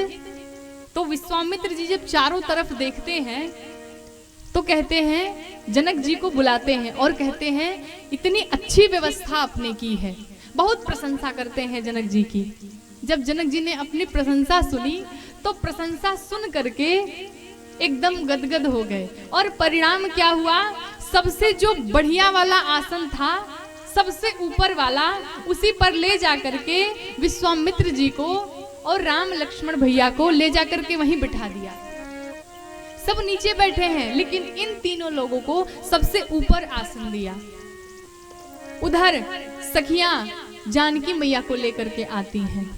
तो विश्वामित्र जी जब चारों तरफ देखते हैं तो कहते हैं, जनक जी को बुलाते हैं और कहते हैं इतनी अच्छी व्यवस्था आपने की है। बहुत प्रशंसा करते हैं जनक जी की। जब जनक जी ने अपनी प्रशंसा सुनी तो प्रशंसा सुन करके एकदम गदगद हो गए। और परिणाम क्या हुआ? सबसे जो बढ़िया वाला आसन था, सबसे ऊपर वाला, उसी पर ले जा करके विश्वामित्र जी को और राम लक्ष्मण भैया को ले जा करके वहीं बिठा दिया। सब नीचे बैठे हैं लेकिन इन तीनों लोगों को सबसे ऊपर आसन दिया। उधर सखियां जानकी मैया को लेकर के आती हैं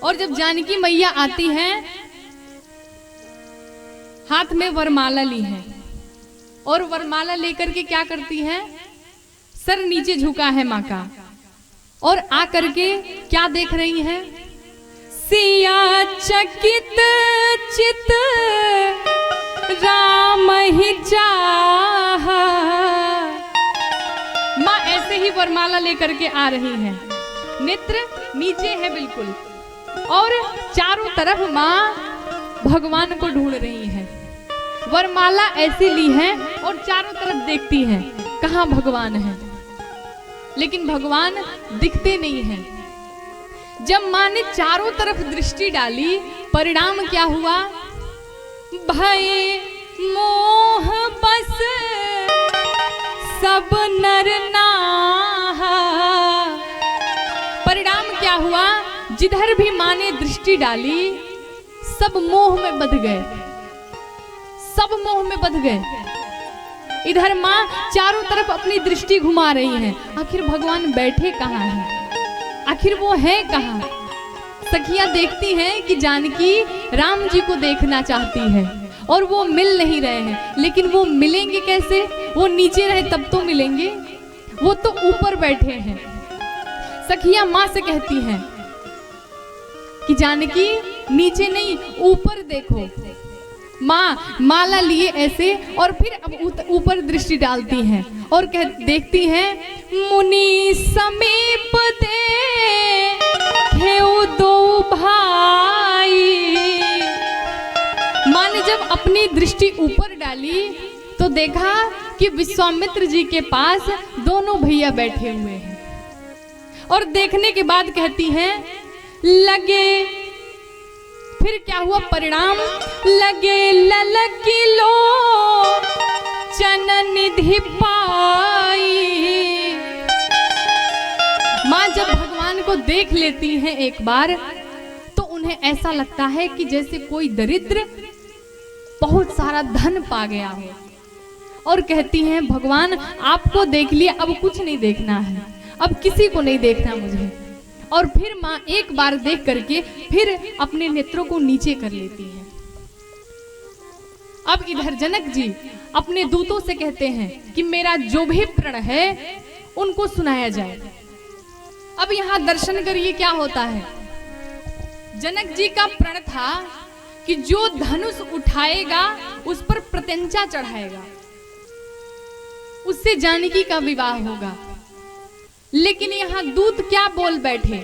और जब जानकी मैया आती हैं हाथ में वरमाला ली है और वरमाला लेकर के क्या करती हैं? सर नीचे झुका है माँ का और आ करके क्या देख रही हैं? सिया चकित चित राम ही चाहा। माँ ऐसे ही वरमाला लेकर के आ रही हैं, नेत्र नीचे है बिल्कुल, और चारों तरफ माँ भगवान को ढूंढ रही है। वरमाला ऐसी ली है और चारों तरफ देखती है कहाँ भगवान है, लेकिन भगवान दिखते नहीं हैं। जब माँ ने चारों तरफ दृष्टि डाली, परिणाम क्या हुआ? भय मोह बस सब नर नाहा। परिणाम क्या हुआ? जिधर भी माँ ने दृष्टि डाली सब मोह में बंध गए, सब मोह में बंध गए। इधर माँ चारों तरफ अपनी दृष्टि घुमा रही है, आखिर भगवान बैठे कहाँ हैं, आखिर वो है कहाँ? सखियां देखती हैं कि जानकी राम जी को देखना चाहती है और वो मिल नहीं रहे हैं, लेकिन वो मिलेंगे कैसे? वो नीचे रहे तब तो मिलेंगे, वो तो ऊपर बैठे हैं। सखियां माँ से कहती हैं कि जानकी नीचे नहीं ऊपर देखो। माँ माला लिए ऐसे और फिर अब ऊपर दृष्टि डालती हैं और देखती हैं मुनि समीप दे दो भाई। माँ ने जब अपनी दृष्टि ऊपर डाली तो देखा कि विश्वामित्र जी के पास दोनों भैया बैठे हुए हैं और देखने के बाद कहती हैं लगे, फिर क्या हुआ परिणाम? लगे ललकी लो चन निधि पाई। माँ जब भगवान को देख लेती हैं एक बार तो उन्हें ऐसा लगता है कि जैसे कोई दरिद्र बहुत सारा धन पा गया हो, और कहती हैं भगवान आपको देख लिया, अब कुछ नहीं देखना है, अब किसी को नहीं देखना मुझे। और फिर माँ एक बार देख करके फिर अपने नेत्रों को नीचे कर लेती हैं। अब इधर जनक जी अपने दूतों से कहते हैं कि मेरा जो भी प्रण है उनको सुनाया जाए। अब यहाँ दर्शन करिए क्या होता है। जनक जी का प्रण था कि जो धनुष उठाएगा उस पर प्रत्यंचा चढ़ाएगा, उससे जानकी का विवाह होगा। लेकिन यहाँ दूत क्या बोल बैठे,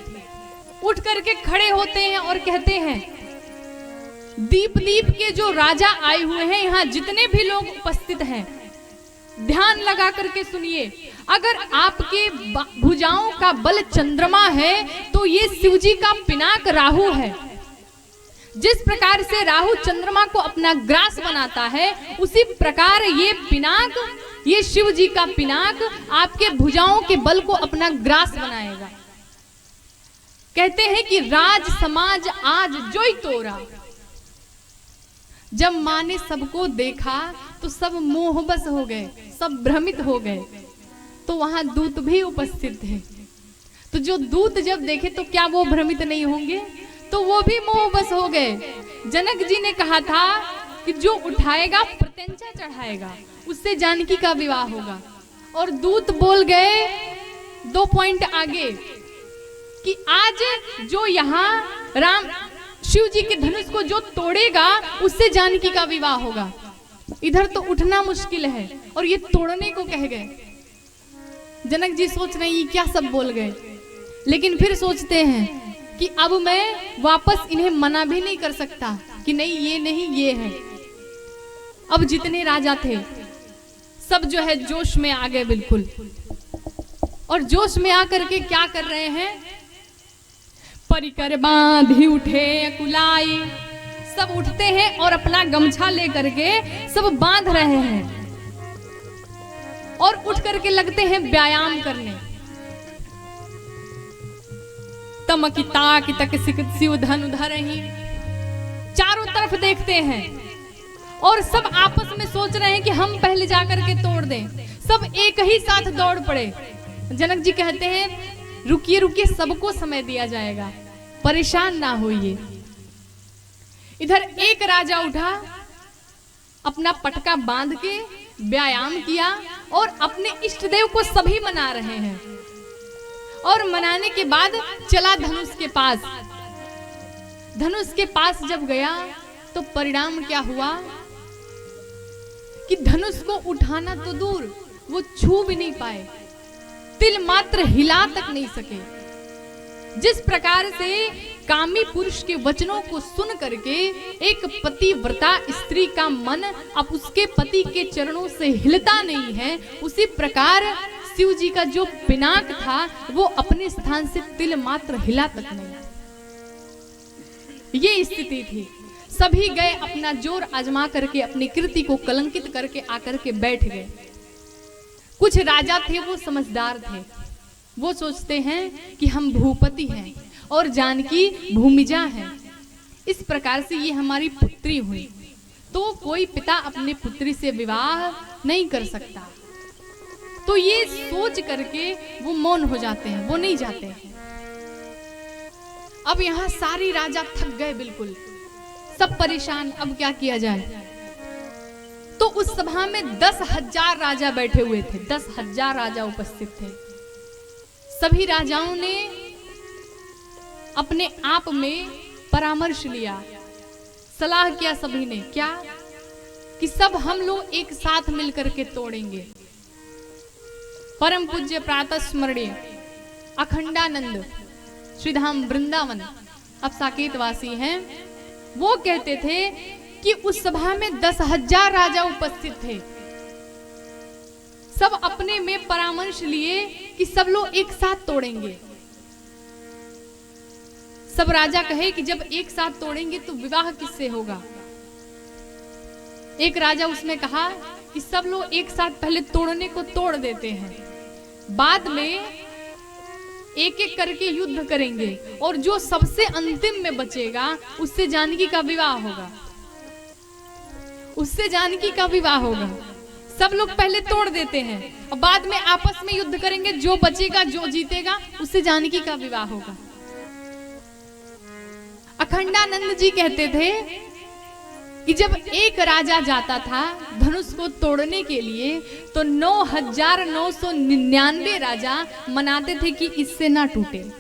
उठ करके खड़े होते हैं और कहते हैं दीप के जो राजा आए हुए हैं, यहाँ जितने भी लोग उपस्थित हैं ध्यान लगा करके सुनिए, अगर आपके भुजाओं का बल चंद्रमा है तो ये शिव जी का पिनाक राहु है। जिस प्रकार से राहु चंद्रमा को अपना ग्रास बनाता है, उसी प्रकार ये पिनाक, ये शिव जी का पिनाक आपके भुजाओं के बल को अपना ग्रास बनाएगा। कहते हैं कि राज समाज आज जोई तोरा, जब माँ ने सबको देखा तो सब मोहबस हो गए, सब भ्रमित हो गए। तो वहां दूत भी उपस्थित थे, तो जो दूत जब देखे तो क्या वो भ्रमित नहीं होंगे? तो वो भी मोहबस हो गए। जनक जी ने कहा था कि जो उठाएगा प्रत्यंचा चढ़ाएगा, उससे जानकी का विवाह होगा। और दूत बोल गए 2 पॉइंट आगे कि आज जो यहाँ राम शिव जी के धनुष को जो तोड़ेगा, उससे जानकी का विवाह होगा। इधर तो उठना मुश्किल है और ये तोड़ने को कह गए। जनक जी सोच रहे हैं क्या सब बोल गए, लेकिन फिर सोचते हैं कि अब मैं वापस इन्हें मना भी नहीं कर सकता कि नहीं ये नहीं ये है। अब जितने राजा थे सब जो है जोश में आ गए बिल्कुल, और जोश में आकर के क्या कर रहे हैं? परिकर बांधी उठे कुलाई, सब उठते हैं और अपना गमछा लेकर के सब बांध रहे हैं और उठ करके लगते हैं व्यायाम करने। तमकी ताक तक शिव धनु धरहि, चारों तरफ देखते हैं और सब आपस में सोच रहे हैं कि हम पहले जाकर के तोड़ दें। सब एक ही साथ दौड़ पड़े। जनक जी कहते हैं रुकिए रुकिए, सबको समय दिया जाएगा, परेशान ना होइए। इधर एक राजा उठा, अपना पटका बांध के व्यायाम किया और अपने इष्ट देव को सभी मना रहे हैं। और मनाने के बाद चला धनुष के पास। धनुष के पास जब गया तो परिणाम क्या हुआ कि धनुष को उठाना तो दूर, वो छू भी नहीं पाए, तिल मात्र हिला तक नहीं सके। जिस प्रकार से कामी पुरुष के वचनों को सुन करके एक पतिव्रता स्त्री का मन अब उसके पति के चरणों से हिलता नहीं है, उसी प्रकार शिव जी का जो पिनाक था वो अपने स्थान से तिल मात्र हिला तक नहीं। ये स्थिति थी। सभी गए अपना जोर आजमा करके अपनी कृति को कलंकित करके आकर के बैठ गए। कुछ राजा थे वो समझदार थे, वो सोचते हैं कि हम भूपति हैं और जानकी भूमिजा है, इस प्रकार से ये हमारी पुत्री हुई, तो कोई पिता अपने पुत्री से विवाह नहीं कर सकता। तो ये सोच करके वो मौन हो जाते हैं, वो नहीं जाते हैं। अब यहाँ सारी राजा थक गए बिल्कुल, सब परेशान, अब क्या किया जाए। तो उस सभा में 10,000 राजा बैठे हुए थे, 10,000 राजा उपस्थित थे। सभी राजाओं ने अपने आप में परामर्श लिया, सलाह किया सभी ने, क्या कि सब हम लोग एक साथ मिलकर के तोड़ेंगे। परम पूज्य प्रातः स्मरणीय अखंडानंद श्रीधाम वृंदावन, अब साकेत वासी हैं, वो कहते थे कि उस सभा में 10,000 राजा उपस्थित थे। सब अपने में परामर्श लिए कि सब लोग एक साथ तोड़ेंगे। सब राजा कहे कि जब एक साथ तोड़ेंगे तो विवाह किससे होगा। एक राजा उसमें कहा कि सब लोग एक साथ पहले तोड़ने को तोड़ देते हैं, बाद में एक एक करके युद्ध करेंगे और जो सबसे अंतिम में बचेगा उससे जानकी का विवाह होगा, उससे जानकी का विवाह होगा। सब लोग पहले तोड़ देते हैं और बाद में आपस में युद्ध करेंगे, जो बचेगा जो जीतेगा उससे जानकी का विवाह होगा। अखंडानंद जी कहते थे कि जब एक राजा जाता था धनुष को तोड़ने के लिए तो 9,999 राजा मनाते थे कि इससे ना टूटे।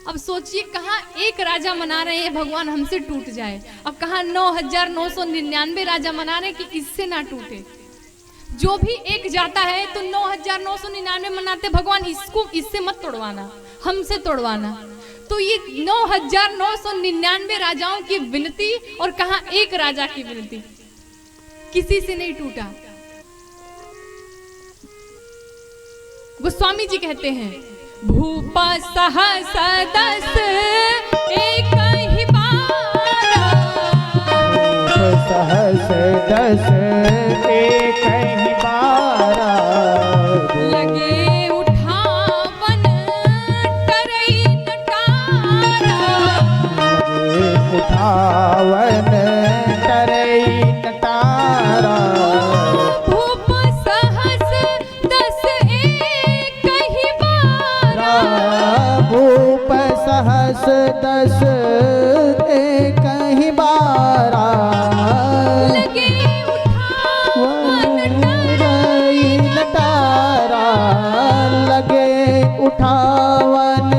अब सोचिए, कहाँ एक राजा मना रहे हैं भगवान हमसे टूट जाए, और कहाँ 9,999 राजा मना रहे हैं कि इससे ना टूटे। जो भी एक जाता है तो 9,999 मनाते भगवान इसको इससे मत तोड़वाना, हमसे तोड़वाना। तो ये 9,999 राजाओं की विनती और कहाँ एक राजा की विनती, किसी से नहीं टूटा। गोस्वामी जी कहते हैं भूप सहस दस एक ही बारा, सहस दस एक ही बारा, लगे उठावन टरई नटारा, लगे उठावन टरई नटारा, भूप सहस दस एक ही बारा, भूप सहस दस एक ही बारा, लगे उठावन टरई नटारा, लगे उठावन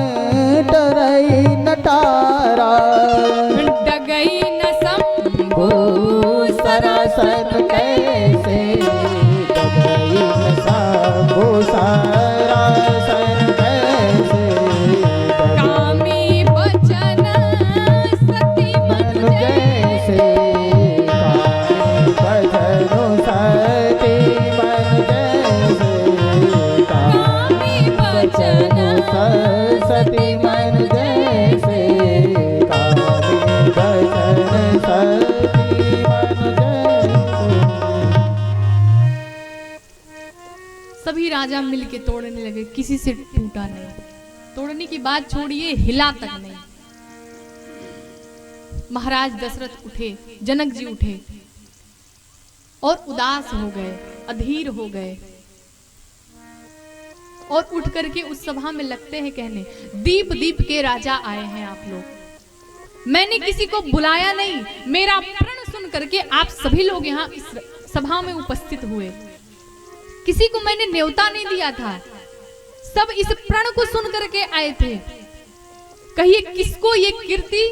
टरई नटारा, डगई न शंभु सरासन कैसे, डगई न शंभु सरासन कैसे, कामी बचन सती मन जैसे, कामी भजनु सती मन जैसे, कामी भजनु सती मन जैसे, कामी भजन सती मन जैसे। सभी राजा मिलके तोड़ने लगे, किसी से टूटा नहीं। तोड़ने की बात छोड़िए, हिला तक नहीं। महाराज दशरथ उठे, जनक जी उठे और उदास हो गए, अधीर हो गए और उठ करके उस सभा में लगते हैं कहने, दीप दीप के राजा आए हैं आप लोग। मैंने किसी को बुलाया नहीं, मेरा प्रण सुन करके आप सभी लोग यहाँ इस सभा में उपस्थित हुए। किसी को मैंने न्योता नहीं दिया था, सब इस प्रण को सुन करके आए थे। कहिए किसको ये कीर्ति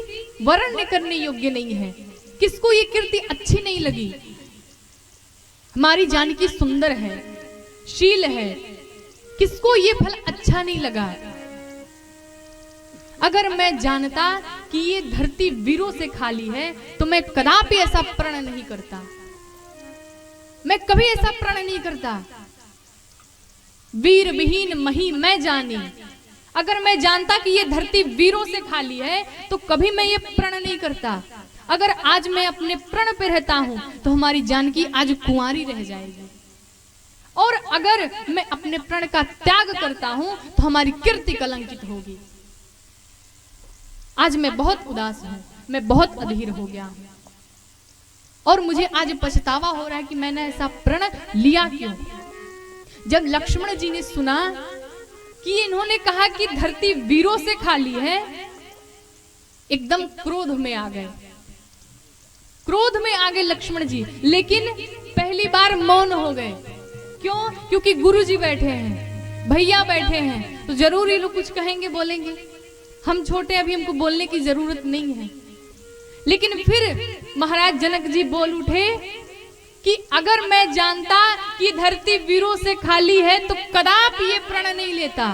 वर्णन करने योग्य नहीं है, किसको ये कीर्ति अच्छी नहीं लगी। हमारी जानकी सुंदर है, शील है, किसको ये फल अच्छा नहीं लगा। अगर मैं जानता कि ये धरती वीरों से खाली है तो मैं कदापि ऐसा प्रण नहीं करता, मैं कभी ऐसा प्रण नहीं करता। वीर विहीन मही मैं जानी, अगर मैं जानता कि ये धरती वीरों से खाली है तो कभी मैं ये प्रण नहीं करता। अगर आज मैं अपने प्रण पे रहता हूं तो हमारी जानकी आज कुंवारी रह जाएगी, और अगर मैं अपने प्रण का त्याग करता हूं तो हमारी कीर्ति कलंकित होगी। आज मैं बहुत उदास हूं, मैं बहुत अधीर हो गया हूं और मुझे आज पछतावा हो रहा है कि मैंने ऐसा प्रण लिया क्यों। जब लक्ष्मण जी ने सुना कि इन्होंने कहा कि धरती वीरों से खाली है, एकदम क्रोध में आ गए, क्रोध में आ गए लक्ष्मण जी। लेकिन पहली बार मौन हो गए। क्यों? क्योंकि गुरुजी बैठे हैं, भैया बैठे हैं, तो जरूर ये लोग कुछ कहेंगे, बोलेंगे। हम छोटे, अभी हमको बोलने की जरूरत नहीं है। लेकिन फिर महाराज जनक जी बोल उठे कि अगर मैं जानता कि धरती वीरों से खाली है तो कदापि ये प्रण नहीं लेता।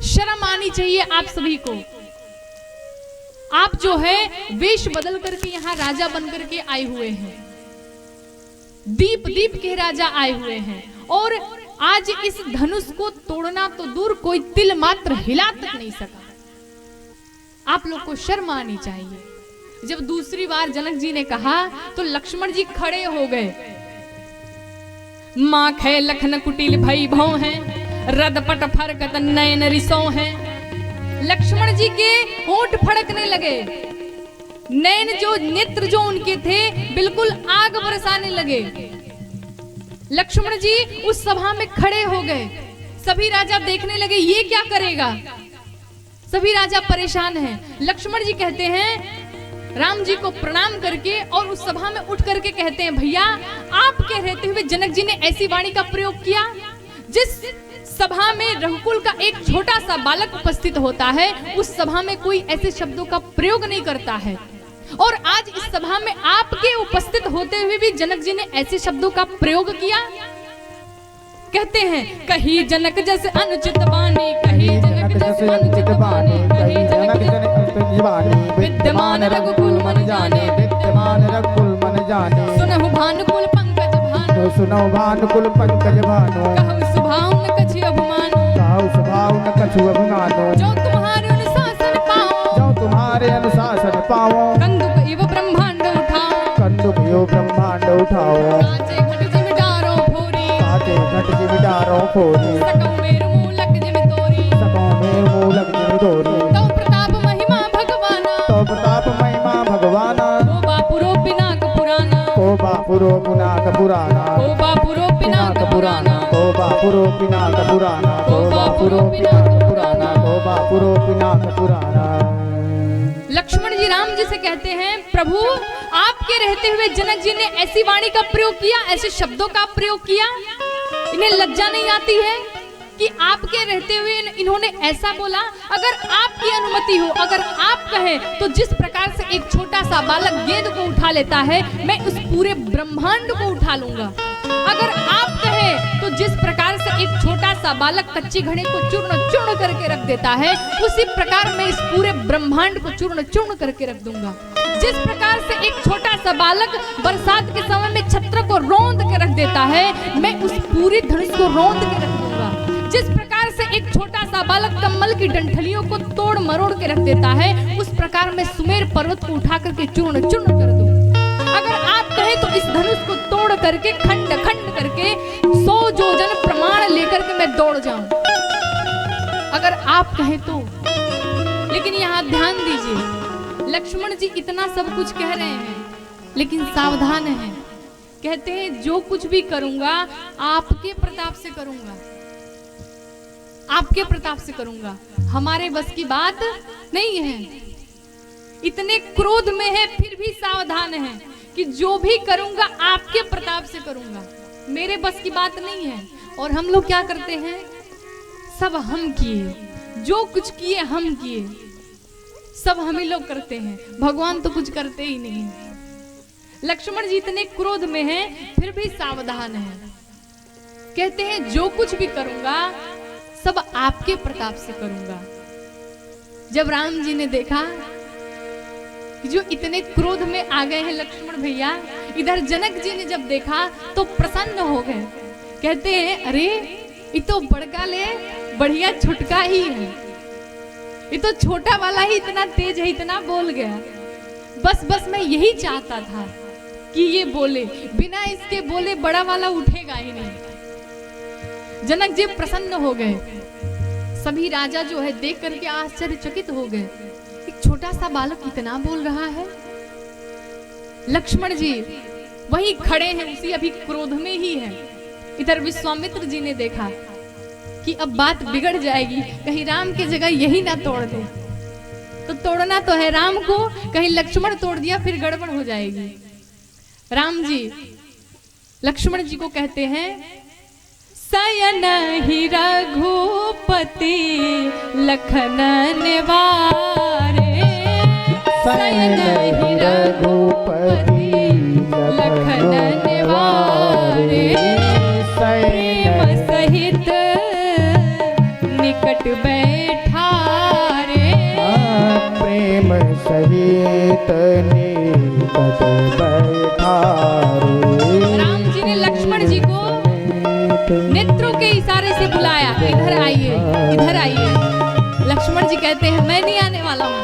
शर्म आनी चाहिए आप सभी को। आप जो है वेश बदल करके यहाँ राजा बन करके आए हुए हैं, दीप दीप के राजा आए हुए हैं, और आज इस धनुष को तोड़ना तो दूर, कोई तिल मात्र हिला तक नहीं सका। आप लोग को शर्म आनी चाहिए। जब दूसरी बार जनक जी ने कहा तो लक्ष्मण जी खड़े हो गए। माख है लखन कुटिल भई भौ है, रदपट फरकत नयन रिसो है। लक्ष्मण जी के होंठ फड़कने लगे, नयन जो नेत्र जो उनके थे बिल्कुल आग बरसाने लगे। लक्ष्मण जी उस सभा में खड़े हो गए। सभी राजा देखने लगे ये क्या करेगा, सभी राजा परेशान हैं। लक्ष्मण जी कहते हैं, राम जी को प्रणाम करके और उस सभा में उठ करके कहते हैं, भैया आपके रहते हुए जनक जी ने ऐसी वाणी का प्रयोग किया। जिस सभा में रघुकुल का एक छोटा सा बालक उपस्थित होता है, उस सभा में कोई ऐसे शब्दों का प्रयोग नहीं करता है, और आज इस सभा में आपके उपस्थित होते हुए भी जनक जी ने ऐसे शब्दों का प्रयोग किया। कहते हैं, कही जनक जैसे अनुचित बानी, कही जनक जैसे अनुचित बानी, कही जनक जैसे बानी, विद्यमान रघुकुल मन जाने, विद्यमान रघुकुल मन जाने, सुनहु भानुकुल पंकज भानु, सुनहु भानुकुल पंकज भानु, कहु स्वभाव न कछु अभिमानो, ताऊ स्वभाव न कछु अभिमानो, जो तुम्हारे अनुशासन पाओ, जो तुम्हारे अनुशासन पाओ, कंदुक एव ब्रह्मांड उठाओ, कंदुक यो ब्रह्मांड उठाओ, कांचे घट जिम डारो फोरी, काटे घट जिम डारो फोरी, सकौ मेरु मूलक जिम तोरी, सको में मूलक जिम तोरी, तौ प्रताप महिमा भगवाना, तो प्रताप महिमा भगवाना, को बापुरो पिनाक पुराना, को बापुरो पिनाक पुराना, को बापुरो पिनाक पुराना, को बापुरो पिनाक पुराना, को बापुरो पिनाक पुराना, को बापुरो पिनाक पुराना। लक्ष्मण जी राम जी से कहते हैं, प्रभु आपके रहते हुए जनक जी ने ऐसी वाणी का प्रयोग किया, ऐसे शब्दों का प्रयोग किया, इन्हें लज्जा नहीं आती है कि आपके रहते हुए इन्होंने ऐसा बोला। अगर आपकी अनुमति हो, अगर आप कहें तो जिस प्रकार से एक छोटा सा बालक गेंद को उठा लेता है, मैं उस पूरे ब्रह्मांड को उठा लूंगा। अगर आप कहें तो जिस प्रकार से एक छोटा सा बालक कच्ची घड़े को चूर्ण चूर्ण करके रख देता है, उसी प्रकार मैं इस पूरे ब्रह्मांड को चूर्ण चूर्ण करके रख दूंगा। जिस प्रकार से एक छोटा सा बालक बरसात के समय में छत्र को रौंद के रख देता है, मैं उस पूरी धनुष को रौंद के रख दूंगा। जिस प्रकार से एक छोटा सा बालक कमल की डंठलियों को तोड़ मरोड़ के रख देता है, उस प्रकार मैं सुमेर पर्वत को उठा करके चूर्ण चूर्ण कर दूं। अगर आप कहें तो इस धनुष को तोड़ करके खंड खंड करके 100 योजन प्रमाण लेकर के मैं दौड़ जाऊं, अगर आप कहें तो। लेकिन यहाँ ध्यान दीजिए, लक्ष्मण जी इतना सब कुछ कह रहे हैं, लेकिन सावधान हैं। कहते हैं जो कुछ भी करूंगा आपके प्रताप से करूंगा, आपके प्रताप से करूंगा, हमारे बस की बात नहीं है। इतने क्रोध में है फिर भी सावधान है कि जो भी करूंगा आपके प्रताप से करूंगा, मेरे बस की बात नहीं है। और हम लोग क्या करते हैं, सब हम किए, जो कुछ किए हम किए, सब हम ही लोग करते हैं, भगवान तो कुछ करते ही नहीं। लक्ष्मण जी इतने क्रोध में हैं फिर भी सावधान हैं। कहते हैं जो कुछ भी करूंगा सब आपके प्रताप से करूंगा। जब राम जी ने देखा कि जो इतने क्रोध में आ गए हैं लक्ष्मण भैया, इधर जनक जी ने जब देखा तो प्रसन्न हो गए। कहते हैं अरे ये तो बड़का ले बढ़िया छुटका ही है, ये तो छोटा वाला ही इतना तेज है, इतना बोल गया। बस मैं यही चाहता था कि ये बोले, बिना इसके बोले बड़ा वाला उठेगा ही नहीं। जनक जी प्रसन्न हो गए। सभी राजा जो है देख करके आश्चर्यचकित हो गए, एक छोटा सा बालक इतना बोल रहा है। लक्ष्मण जी वहीं खड़े हैं, उसी अभी क्रोध में ही है। इधर विश्वामित्र जी ने देखा कि अब बात बिगड़ जाएगी, कहीं राम की जगह यही ना तोड़ दे। तो तोड़ना तो है राम को, कहीं लक्ष्मण तोड़ दिया फिर गड़बड़ हो जाएगी। राम जी लक्ष्मण जी को कहते हैं, सयन ही रघुपति लखन निवारे, सयन ही रघुपति लखन निवारे, प्रेम सहित निकट बैठारे, प्रेम सहित निकट बैठारे। राम जी ने लक्ष्मण जी को नेत्रों के इशारे से बुलाया, इधर आइए, इधर आइए। लक्ष्मण जी कहते हैं मैं नहीं आने वाला हूँ,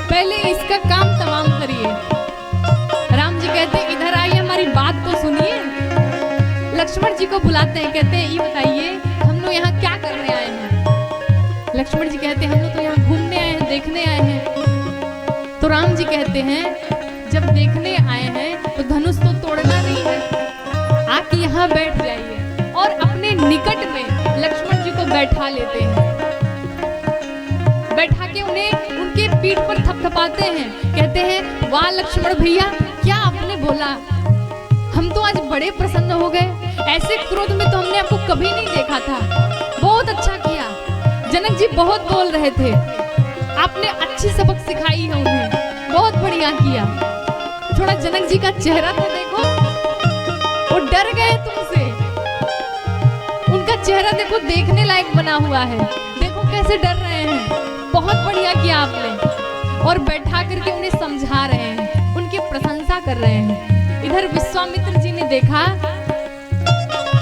पहले इसका काम तमाम करिए। राम जी कहते हैं इधर आइए, हमारी बात तो सुनिए। लक्ष्मण जी को बुलाते हैं, कहते हैं ये बताइए हम लोग यहाँ क्या करने आए हैं। लक्ष्मण जी कहते हैं हम लोग तो यहाँ घूमने आए हैं, देखने आए हैं। तो राम जी कहते हैं जब देखने आए हैं तो धनुष तो तोड़ना नहीं है, आके यहाँ बैठ जाइए। और अपने निकट में लक्ष्मण जी को बैठा लेते हैं, बैठा के उन्हें उनके पीठ पर थपथपाते हैं। कहते हैं वाह लक्ष्मण भैया, क्या आपने बोला, हम तो आज बड़े प्रसन्न हो गए, ऐसे क्रोध में तो हमने आपको कभी नहीं देखा था, बहुत अच्छा किया। जनक जी बहुत बोल रहे थे, आपने अच्छी सबक सिखाई है उन्हें, बहुत बढ़िया किया। थोड़ा जनक जी का चेहरा तो देखो, वो डर गए तुमसे, उनका चेहरा देखो देखने लायक बना हुआ है, देखो कैसे डर रहे हैं। बहुत बढ़िया किया आपने। और बैठा करके उन्हें समझा रहे हैं, उनकी प्रशंसा कर रहे हैं। इधर विश्वामित्र जी ने देखा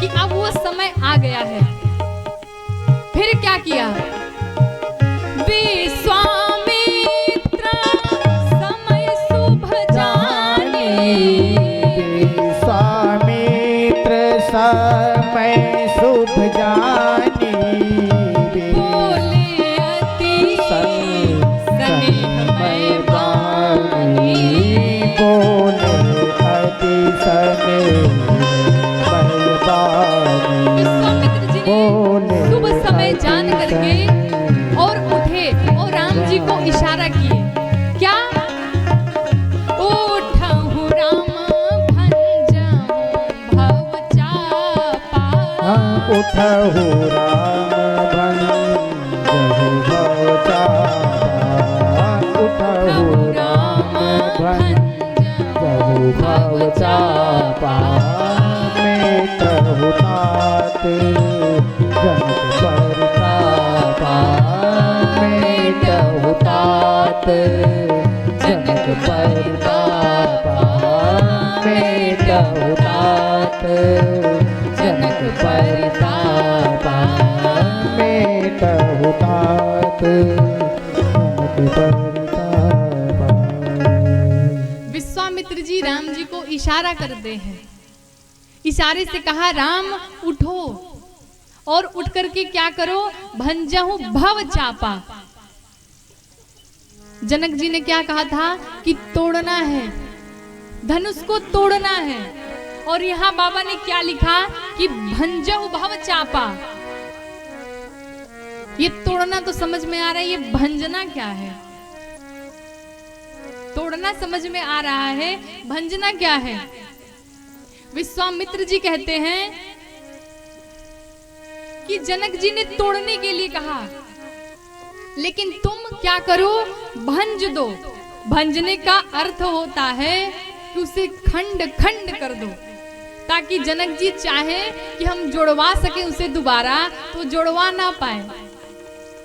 कि अब वो समय आ गया है। फिर क्या किया? विश्वामित्र समय शुभ जाने, विश्वामित्र समय शुभ जाने, बोले अति स्नेहमय वाणी, बोले अति स्नेहमय वाणी। विश्वामित्र जी ने बोले शुभ समय जान करके और उठे और राम जी को इशारा किए। क्या? उठहु राम भंजहु भव चापा, उठहु राम भंजहु भव चापा, उठहु राम भंजहु भव चापा, मेटहु तात जनक परितापा, मेटहु तात जनक परितापा, मेटहु तात जनक परितापा, मेटहु तात जनक परितापा। विश्वामित्र जी राम जी को इशारा करते हैं। इशारे से कहा राम उठो और उठ करके क्या करो? भंजहु भव चापा। जनक जी ने क्या कहा था कि तोड़ना है, धनुष को तोड़ना है। और यहाँ बाबा ने क्या लिखा कि भंजहु भव चापा। ये तोड़ना तो समझ में आ रहा है, ये भंजना क्या है? तोड़ना समझ में आ रहा है, भंजना क्या है? विश्वामित्र जी कहते हैं कि जनक जी ने तोड़ने के लिए कहा, लेकिन तुम क्या करो? भंज दो। भंजने का अर्थ होता है कि उसे खंड खंड कर दो, ताकि जनक जी चाहे कि हम जोड़वा सके उसे दोबारा, तो जोड़वा ना पाए।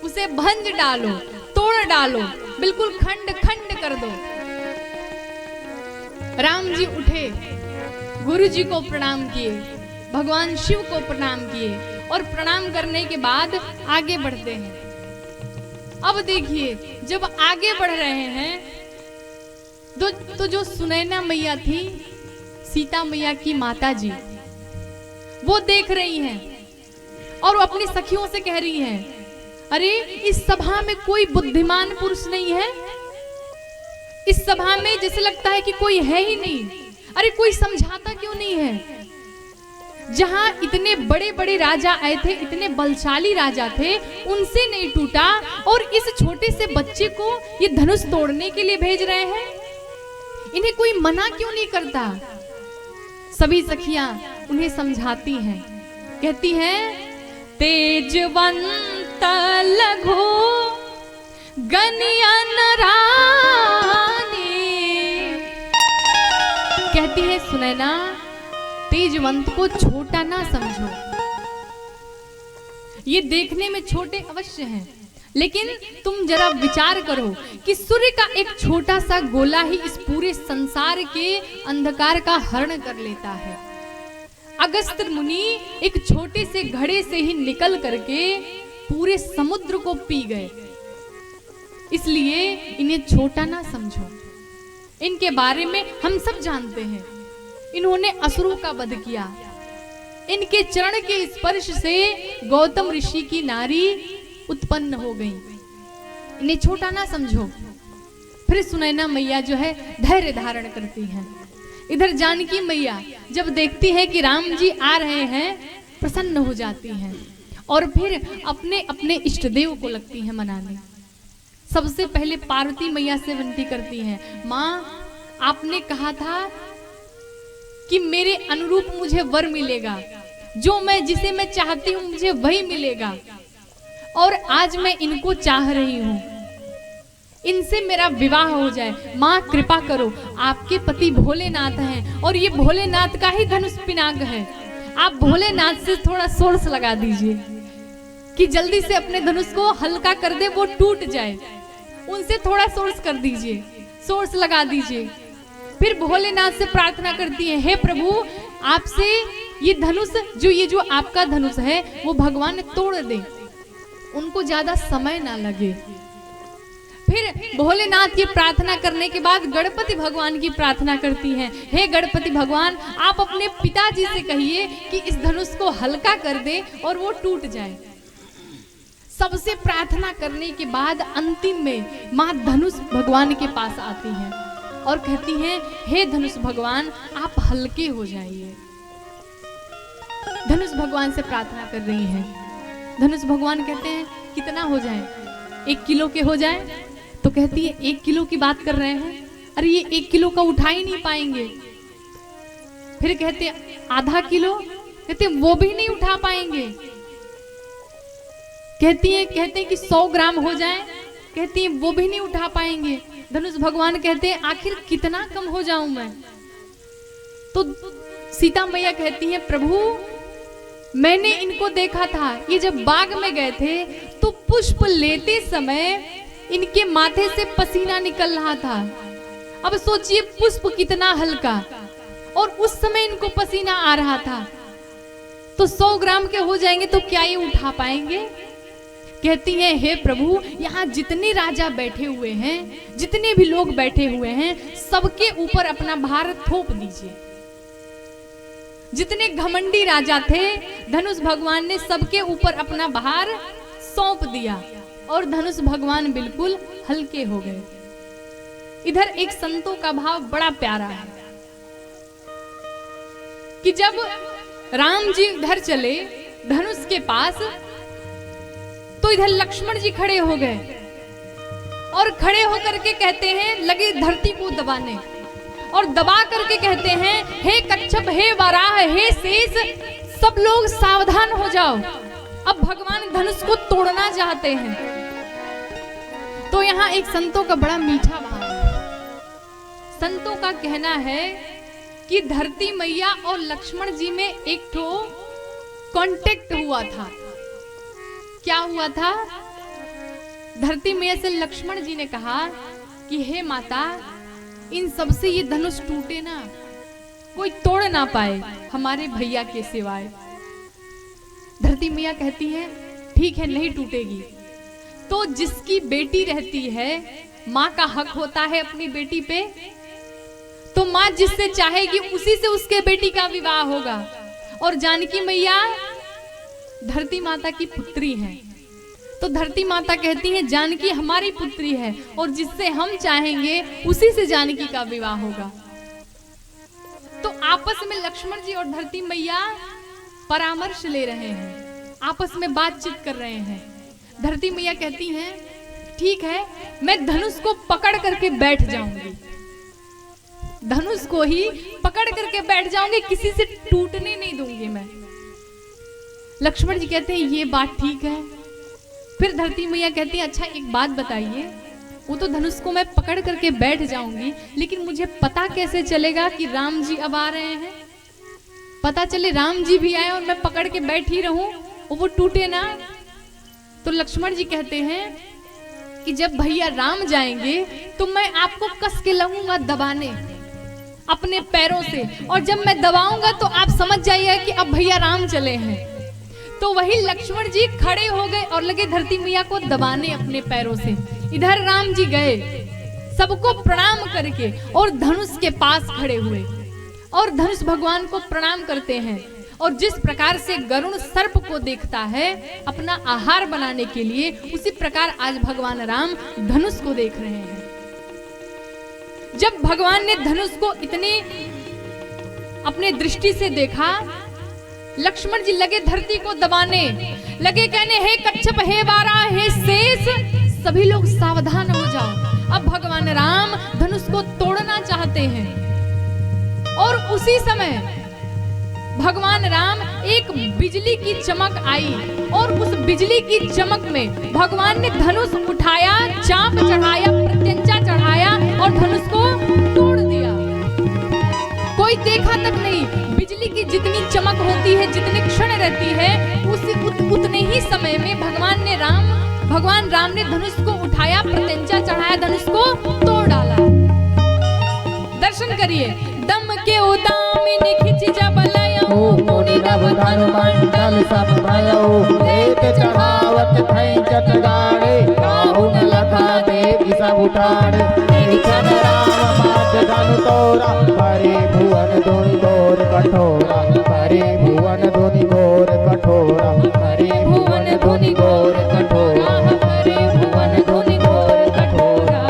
उसे भंज डालो, तोड़ डालो, बिल्कुल खंड खंड कर दो। राम जी उठे, गुरु जी को प्रणाम किए, भगवान शिव को प्रणाम किए और प्रणाम करने के बाद आगे बढ़ते हैं। अब देखिए, जब आगे बढ़ रहे हैं तो जो सुनैना मैया थी, सीता मैया की माता जी, वो देख रही हैं और वो अपनी सखियों से कह रही हैं, अरे इस सभा में कोई बुद्धिमान पुरुष नहीं है। इस सभा में जैसे लगता है कि कोई है ही नहीं। अरे कोई समझाता क्यों नहीं है? जहां इतने बड़े बड़े राजा आए थे, इतने बलशाली राजा थे, उनसे नहीं टूटा, और इस छोटे से बच्चे को ये धनुष तोड़ने के लिए भेज रहे हैं। इन्हें कोई मना क्यों नहीं करता? सभी सखियां उन्हें समझाती हैं, कहती हैं, तेजवंत लघु गनियन रानी। कहती है सुनैना, तेजवंत को छोटा ना समझो। ये देखने में छोटे अवश्य हैं, लेकिन तुम जरा विचार करो कि सूर्य का एक छोटा सा गोला ही इस पूरे संसार के अंधकार का हरण कर लेता है। अगस्त्य मुनि एक छोटे से घड़े से ही निकल करके पूरे समुद्र को पी गए। इसलिए इन्हें छोटा ना समझो। इनके बारे में हम सब जानते हैं, इन्होंने असुरों का वध किया। इनके चरण के स्पर्श से गौतम ऋषि की नारी उत्पन्न हो गई। इन्हें छोटा ना समझो। फिर सुनैना मैया जो है धैर्य धारण करती हैं। इधर जानकी मैया जब देखती है कि राम जी आ रहे हैं, प्रसन्न हो जाती हैं और फिर अपने अपने इष्ट देव को लगती हैं मनाने। सबसे पहले पार्वती मैया से विनती करती हैं, माँ आपने कहा था कि मेरे अनुरूप मुझे वर मिलेगा, जो मैं जिसे मैं चाहती हूँ मुझे वही मिलेगा, और आज मैं इनको चाह रही हूँ, इनसे मेरा विवाह हो जाए। माँ कृपा करो, आपके पति भोलेनाथ हैं और ये भोलेनाथ का ही धनुष पिनाक है। आप भोलेनाथ से थोड़ा सोर्स लगा दीजिए कि जल्दी से अपने धनुष को हल्का कर दे, वो टूट जाए। उनसे थोड़ा सोर्स कर दीजिए, सोर्स लगा दीजिए। फिर भोलेनाथ से प्रार्थना करती है, हे प्रभु आपसे ये धनुष ये जो आपका धनुष है वो भगवान तोड़ दे, उनको ज्यादा समय ना लगे। फिर भोलेनाथ की प्रार्थना करने के बाद गणपति भगवान की प्रार्थना करती हैं, हे गणपति भगवान आप अपने पिताजी से कहिए कि इस धनुष को हल्का कर दे और वो टूट जाए। सबसे प्रार्थना करने के बाद अंतिम में माँ धनुष भगवान के पास आती हैं और कहती हैं, हे धनुष भगवान आप हल्के हो जाइए। धनुष भगवान से प्रार्थना कर रही हैं। धनुष भगवान कहते हैं कितना हो जाए, 1 किलो के हो जाए? तो कहती है 1 किलो की बात कर रहे हैं, अरे ये 1 किलो का उठा ही नहीं पाएंगे। फिर कहते आधा किलो, कहते वो भी नहीं उठा पाएंगे। कहते हैं कि 100 ग्राम हो जाए, कहती है वो भी नहीं उठा पाएंगे। धनुष भगवान कहते हैं आखिर कितना कम हो जाऊं मैं? तो सीता मैया कहती है प्रभु मैंने इनको देखा था, ये जब बाग में गए थे तो पुष्प लेते समय इनके माथे से पसीना निकल रहा था। अब सोचिए पुष्प कितना हल्का, और उस समय इनको पसीना आ रहा था, तो 100 ग्राम के हो जाएंगे तो क्या ये उठा पाएंगे? कहती हैं हे प्रभु यहाँ जितने राजा बैठे हुए हैं, जितने भी लोग बैठे हुए हैं, सबके ऊपर अपना भार थोप दीजिए। जितने घमंडी राजा थे धनुष भगवान ने सबके ऊपर अपना भार सौंप दिया और धनुष भगवान बिल्कुल हल्के हो गए। इधर एक संतों का भाव बड़ा प्यारा है कि जब राम जी इधर चले धनुष के पास, तो इधर लक्ष्मण जी खड़े हो गए और खड़े होकर के कहते हैं, लगे धरती को दबाने और दबा करके कहते हैं, हे कच्छप, हे वराह, हे शेष, सब लोग सावधान हो जाओ, अब भगवान धनुष को तोड़ना चाहते हैं। तो यहाँ एक संतों का बड़ा मीठा भाव है। संतों का कहना है कि धरती मैया और लक्ष्मण जी में एक ठो कांटेक्ट हुआ था। क्या हुआ था? धरती मैया से लक्ष्मण जी ने कहा कि हे माता, इन सबसे ये धनुष टूटे ना, कोई तोड़ ना पाए हमारे भैया के सिवाय। धरती मैया कहती है ठीक है नहीं टूटेगी। तो जिसकी बेटी रहती है, माँ का हक होता है अपनी बेटी पे, तो माँ जिससे चाहेगी उसी से उसके बेटी का विवाह होगा। और जानकी मैया धरती माता की पुत्री हैं, तो धरती माता कहती है जानकी हमारी पुत्री है और जिससे हम चाहेंगे उसी से जानकी का विवाह होगा। तो आपस में लक्ष्मण जी और धरती मैया परामर्श ले रहे हैं, आपस में बातचीत कर रहे हैं। धरती मैया कहती हैं ठीक है मैं धनुष को पकड़ करके बैठ जाऊंगी, धनुष को ही पकड़ करके बैठ जाऊंगी, किसी से टूटने नहीं दूंगी मैं। लक्ष्मण जी कहते हैं ये बात ठीक है। फिर धरती मैया कहती है अच्छा एक बात बताइए, वो तो धनुष को मैं पकड़ करके बैठ जाऊंगी, लेकिन मुझे पता कैसे चलेगा कि राम जी अब आ रहे हैं? पता चले राम जी भी आए और मैं पकड़ के बैठी रहूं और वो टूटे ना। तो लक्ष्मण जी कहते हैं कि जब भैया राम जाएंगे तो मैं आपको कस के लगूंगा दबाने अपने पैरों से, और जब मैं दबाऊंगा तो आप समझ जाइए कि अब भैया राम चले हैं। तो वही लक्ष्मण जी खड़े हो गए और लगे धरती मैया को दबाने अपने पैरों से। इधर राम जी गए सबको प्रणाम करके और धनुष के पास खड़े हुए और धनुष भगवान को प्रणाम करते हैं। और जिस प्रकार से गरुड़ सर्प को देखता है अपना आहार बनाने के लिए, उसी प्रकार आज भगवान राम धनुष को देख रहे हैं। जब भगवान ने धनुष को इतने अपने दृष्टि से देखा, लक्ष्मण जी लगे धरती को दबाने, लगे कहने हे कच्छप, हे वाराह, हे शेष, सभी लोग सावधान हो जाओ, अब भगवान राम धनुष को तोड़ना चाहते हैं। और उसी समय भगवान राम एक बिजली की चमक आई और उस बिजली की चमक में भगवान ने धनुष उठाया, चाप चढ़ाया, प्रत्यंचा चढ़ाया और धनुष को तोड़ दिया। कोई देखा तक नहीं। बिजली की जितनी चमक होती है, जितने क्षण रहती है, उतने ही समय में भगवान राम ने धनुष को उठाया, प्रत्यंचा चढ़ाया, धनुष को तोड़ डाला। दर्शन करिए। दम के उदामिनी खिंच जब लयऊ मुनि नभ धनु मंडल सब भयो लेत चढ़ावत थई चटगाड़े काहू न लखा देवी सब उठाड़े छन राम मात धनु तोरा हरे भुवन धुनि घोर कठोरा हरे भुवन धुनि घोर कठोरा हरे भुवन धुनि घोर कठोरा हरे भुवन धुनि घोर कठोरा।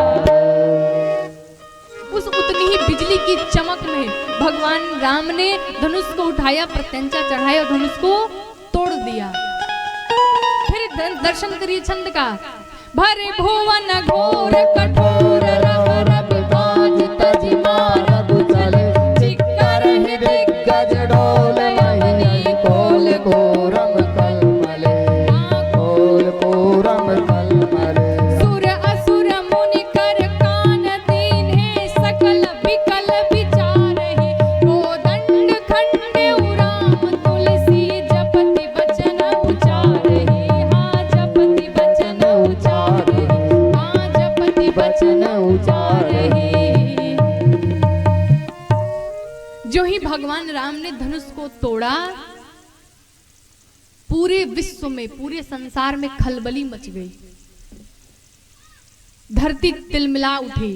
उस उतनी ही बिजली की चमक में भगवान राम ने धनुष को उठाया, प्रत्यंचा चढ़ाया और धनुष को तोड़ दिया। फिर दर्शन करिए छंद का। भरे भुवन घोर कठोर रव रवि बाज तजि मारग चले चिक्कर ही दिग्गज डोल महिनी कोल कोरम कलमले कोल कोरम कलमले सुर असुर मुनि कर कान दीन्हे सकल विकल विचारहि कोदंड खंडे राम तुलसी जपति बचन उचारहि हाँ जपति बचन उचारहि हाँ जपति बचन उचारहि। जो ही भगवान राम ने धनुष को तोड़ा, पूरे विश्व में पूरे संसार में खलबली मच गई, धरती तिलमिला उठी,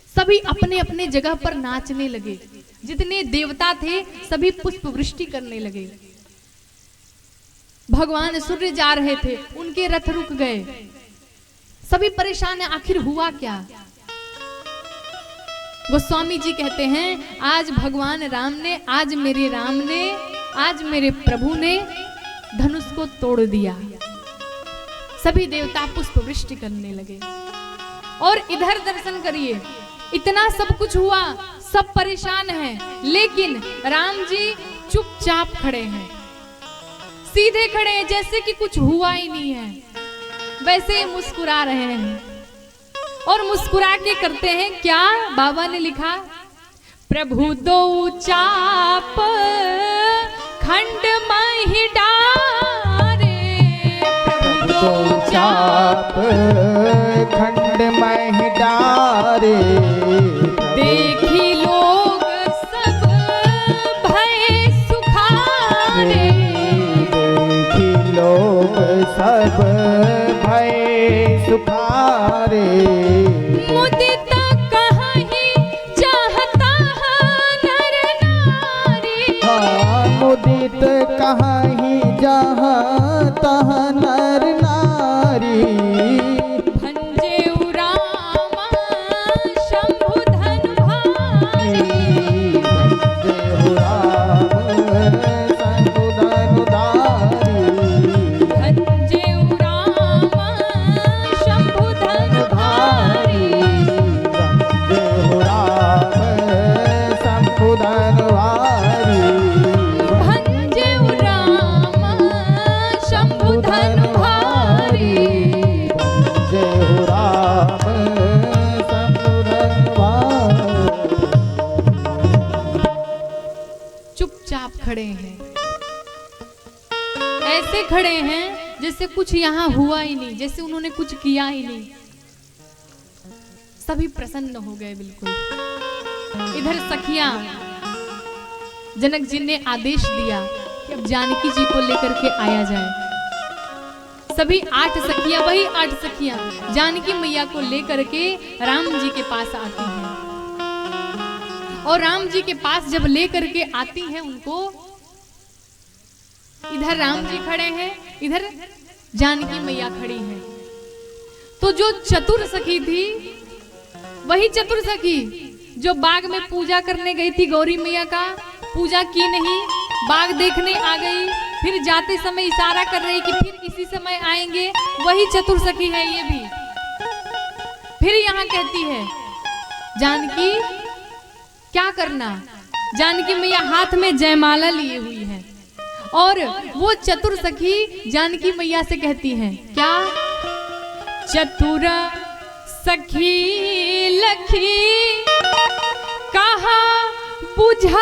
सभी अपने अपने जगह पर नाचने लगे, जितने देवता थे सभी पुष्प वृष्टि करने लगे। भगवान सूर्य जा रहे थे, उनके रथ रुक गए, सभी परेशान है, आखिर हुआ क्या। गोस्वामी जी कहते हैं आज भगवान राम ने, आज मेरे राम ने, आज मेरे प्रभु ने धनुष को तोड़ दिया। सभी देवता पुष्प वृष्टि करने लगे। और इधर दर्शन करिए, इतना सब कुछ हुआ, सब परेशान हैं, लेकिन राम जी चुपचाप खड़े हैं, सीधे खड़े हैं, जैसे कि कुछ हुआ ही नहीं है, वैसे ही मुस्कुरा रहे हैं। और मुस्कुरा के करते हैं क्या, बाबा ने लिखा, प्रभु दो चाप खंड महि डारे, प्रभु दो चाप खंड महि डारे देखी लोग सब भय सुखारे, देखी लोग सब भय सुखारे मुदित कहीं चाहता नर नारी, हाँ मुदित कहीं जहाँ तहाँ नर नारी भंजे राम शंभु धन भारी, भंजे राम शंभु धनु धारी भंजे राम शंभु धन भारी, भंजे राम शंभु धनु धारी भंजे राम शंभु धन भारी। जय राम शंभु धनु धारी। चुपचाप खड़े हैं, ऐसे खड़े हैं जैसे कुछ यहाँ हुआ ही नहीं, जैसे उन्होंने कुछ किया ही नहीं। सभी प्रसन्न हो गए बिल्कुल। इधर सखियां, जनक जी ने आदेश दिया कि अब जानकी जी को लेकर के आया जाए। सभी 8 सखियां, वही 8 सखियां जानकी मैया को लेकर के राम जी के पास आती हैं। और राम जी के पास जब लेकर के आती हैं उनको, इधर राम जी खड़े हैं, इधर जानकी मैया खड़ी हैं। तो जो चतुर सखी थी, वही चतुर सखी जो बाग में पूजा करने गई थी, गौरी मैया का पूजा की नहीं, बाग देखने आ गई, फिर जाते समय इशारा कर रही कि फिर इसी समय आएंगे, वही चतुर सखी है ये भी। फिर यहाँ कहती है जानकी क्या करना, जानकी मैया हाथ में जयमाला लिए हुई है, और वो चतुर सखी जानकी मैया से कहती हैं क्या, चतुर सखी लखी कहा बुझाई,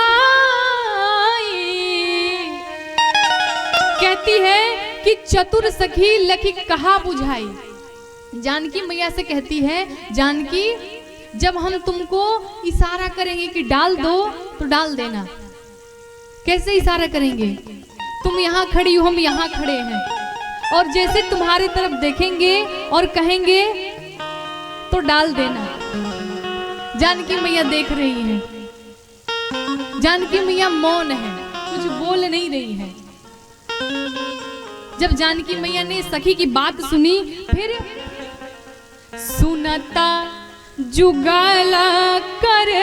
कहती है कि चतुर सखी लखी कहा बुझाई। जानकी मैया से कहती है जानकी जब हम तुमको इशारा करेंगे कि डाल दो तो डाल देना, कैसे इशारा करेंगे? तुम यहाँ खड़ी हो, हम यहाँ खड़े हैं, और जैसे तुम्हारे तरफ देखेंगे और कहेंगे तो डाल देना। जानकी मैया देख रही हैं, जानकी मैया मौन है, कुछ बोल नहीं रही है। जब जानकी मैया ने सखी की बात सुनी, फिर सुनता जुगाला कर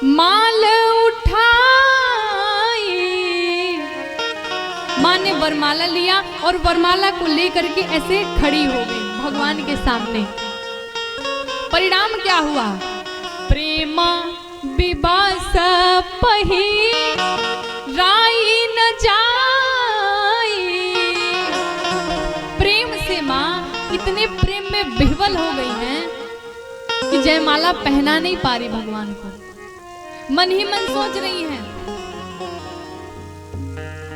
माल उठाई। माँ ने वरमाला लिया और वरमाला को लेकर के ऐसे खड़ी हो गई भगवान के सामने। परिणाम क्या हुआ? प्रेमा विवास पही राई न जाई। प्रेम से माँ इतने प्रेम में विह्वल हो गई हैं कि जयमाला पहना नहीं पा रही भगवान को। मन ही मन सोच रही हैं।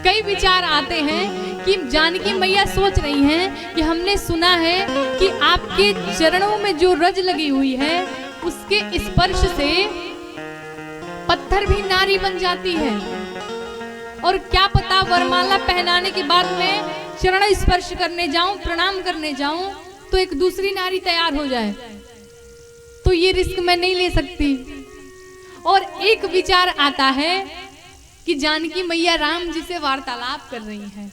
कई विचार आते हैं कि जानकी मैया सोच रही हैं कि हमने सुना है कि आपके चरणों में जो रज लगी हुई है उसके स्पर्श से पत्थर भी नारी बन जाती है, और क्या पता वरमाला पहनाने के बाद में चरण स्पर्श करने जाऊं, प्रणाम करने जाऊं तो एक दूसरी नारी तैयार हो जाए, तो ये रिस्क मैं नहीं ले सकती। और एक विचार आता है कि जानकी मैया राम जी से वार्तालाप कर रही हैं।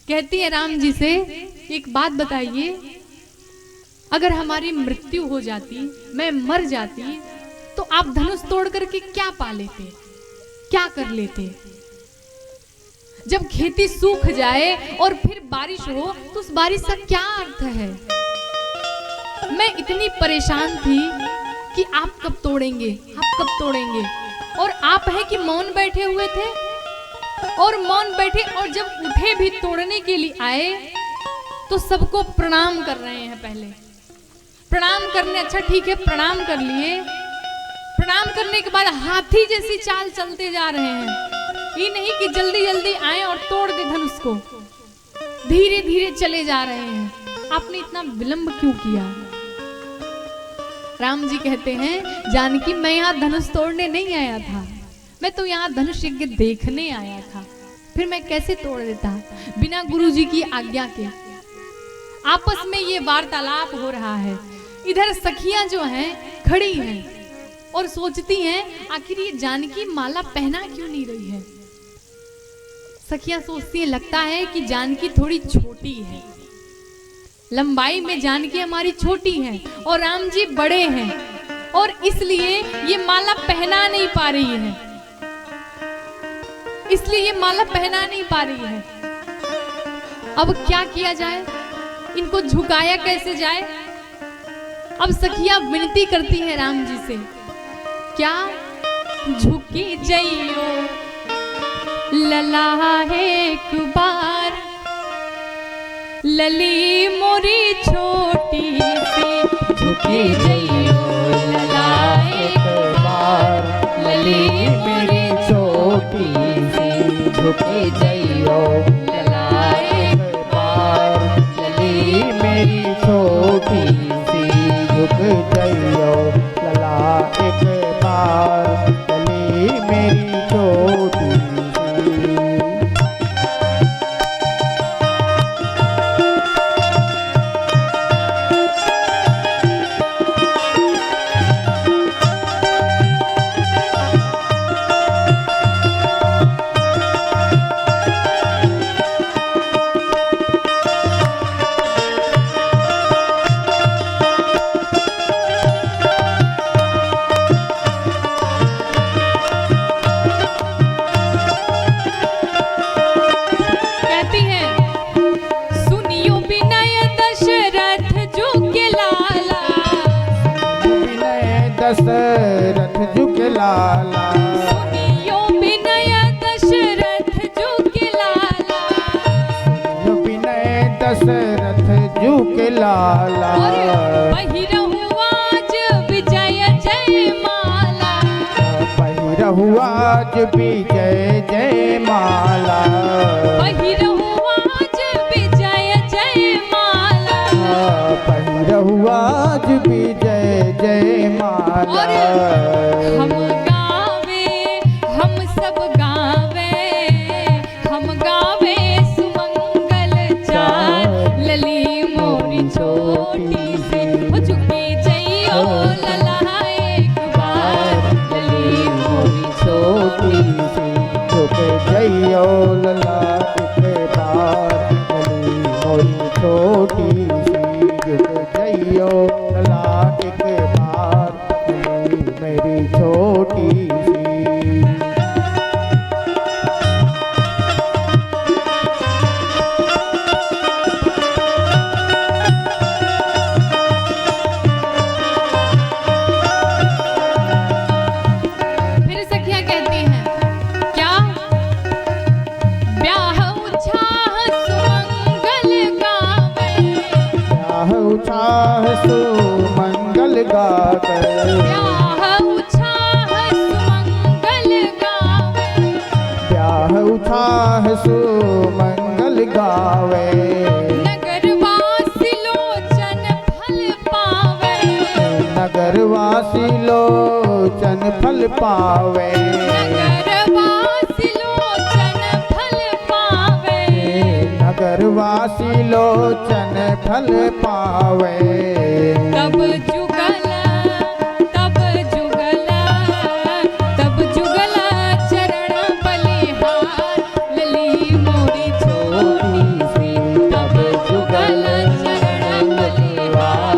कहती है राम जी से, एक बात बताइए, अगर हमारी मृत्यु हो जाती, मैं मर जाती, तो आप धनुष तोड़ करके क्या पा लेते, क्या कर लेते? जब खेती सूख जाए और फिर बारिश हो तो उस बारिश का क्या अर्थ है? मैं इतनी परेशान थी कि आप कब तोड़ेंगे, आप कब तोड़ेंगे, और आप हैं कि मौन बैठे हुए थे, और मौन बैठे, और जब उठे भी तोड़ने के लिए आए तो सबको प्रणाम कर रहे हैं। पहले प्रणाम करने, अच्छा ठीक है प्रणाम कर लिए, प्रणाम करने के बाद हाथी जैसी चाल चलते जा रहे हैं। ये नहीं कि जल्दी जल्दी आए और तोड़ दे धनुष को, धीरे धीरे चले जा रहे हैं। आपने इतना विलंब क्यों किया? राम जी कहते हैं, जानकी मैं यहाँ धनुष तोड़ने नहीं आया था, मैं तो यहाँ धनुष यज्ञ देखने आया था, फिर मैं कैसे तोड़ देता बिना गुरुजी की आज्ञा के। आपस में ये वार्तालाप हो रहा है। इधर सखियां जो हैं खड़ी हैं और सोचती हैं आखिर ये जानकी माला पहना क्यों नहीं रही है। सखियां सोचती हैं लगता है कि जानकी थोड़ी छोटी है, लंबाई में जानकी हमारी छोटी है और राम जी बड़े हैं, और इसलिए ये माला पहना नहीं पा रही है, इसलिए ये माला पहना नहीं पा रही है। अब क्या किया जाए, इनको झुकाया कैसे जाए? अब सखियां विनती करती है राम जी से, क्या झुकी जइयो लला एक बार, लली मोरी छोटी सी झुकी जइयो लला एक बार, लली मेरी छोटी सी झुकी जइयो लला एक बार, लली मेरी छोटी सी झुक जइयो लला एक बार, लली मेरी छोटी सी। दशरथ झुके लाला, सुनियो विनय दशरथ झुके लाला, सुनियो विनय दशरथ झुके लाला, पहिरहु आज विजय जय माला, पहिरहु आज विजय जय माला, पहिरहु आज विजय जय माला, पहिरहु आज विजय जय माला। और हम गावे, हम सब गा सुमंगल गावे। ब्याह उछाह सुमंगल गावे। ब्याह उछाह सुमंगल गावे। नगरवासी लोचन फल पावे। नगरवासी लोचन फल पावे। नगरवासी लोचन फल पावे। नगरवासी लोचन फल पावे। तब जुगल तब जुगल तब जुगल चरण बलिहार लली मोरी छोटी सी। तब जुगल चरण बलिहार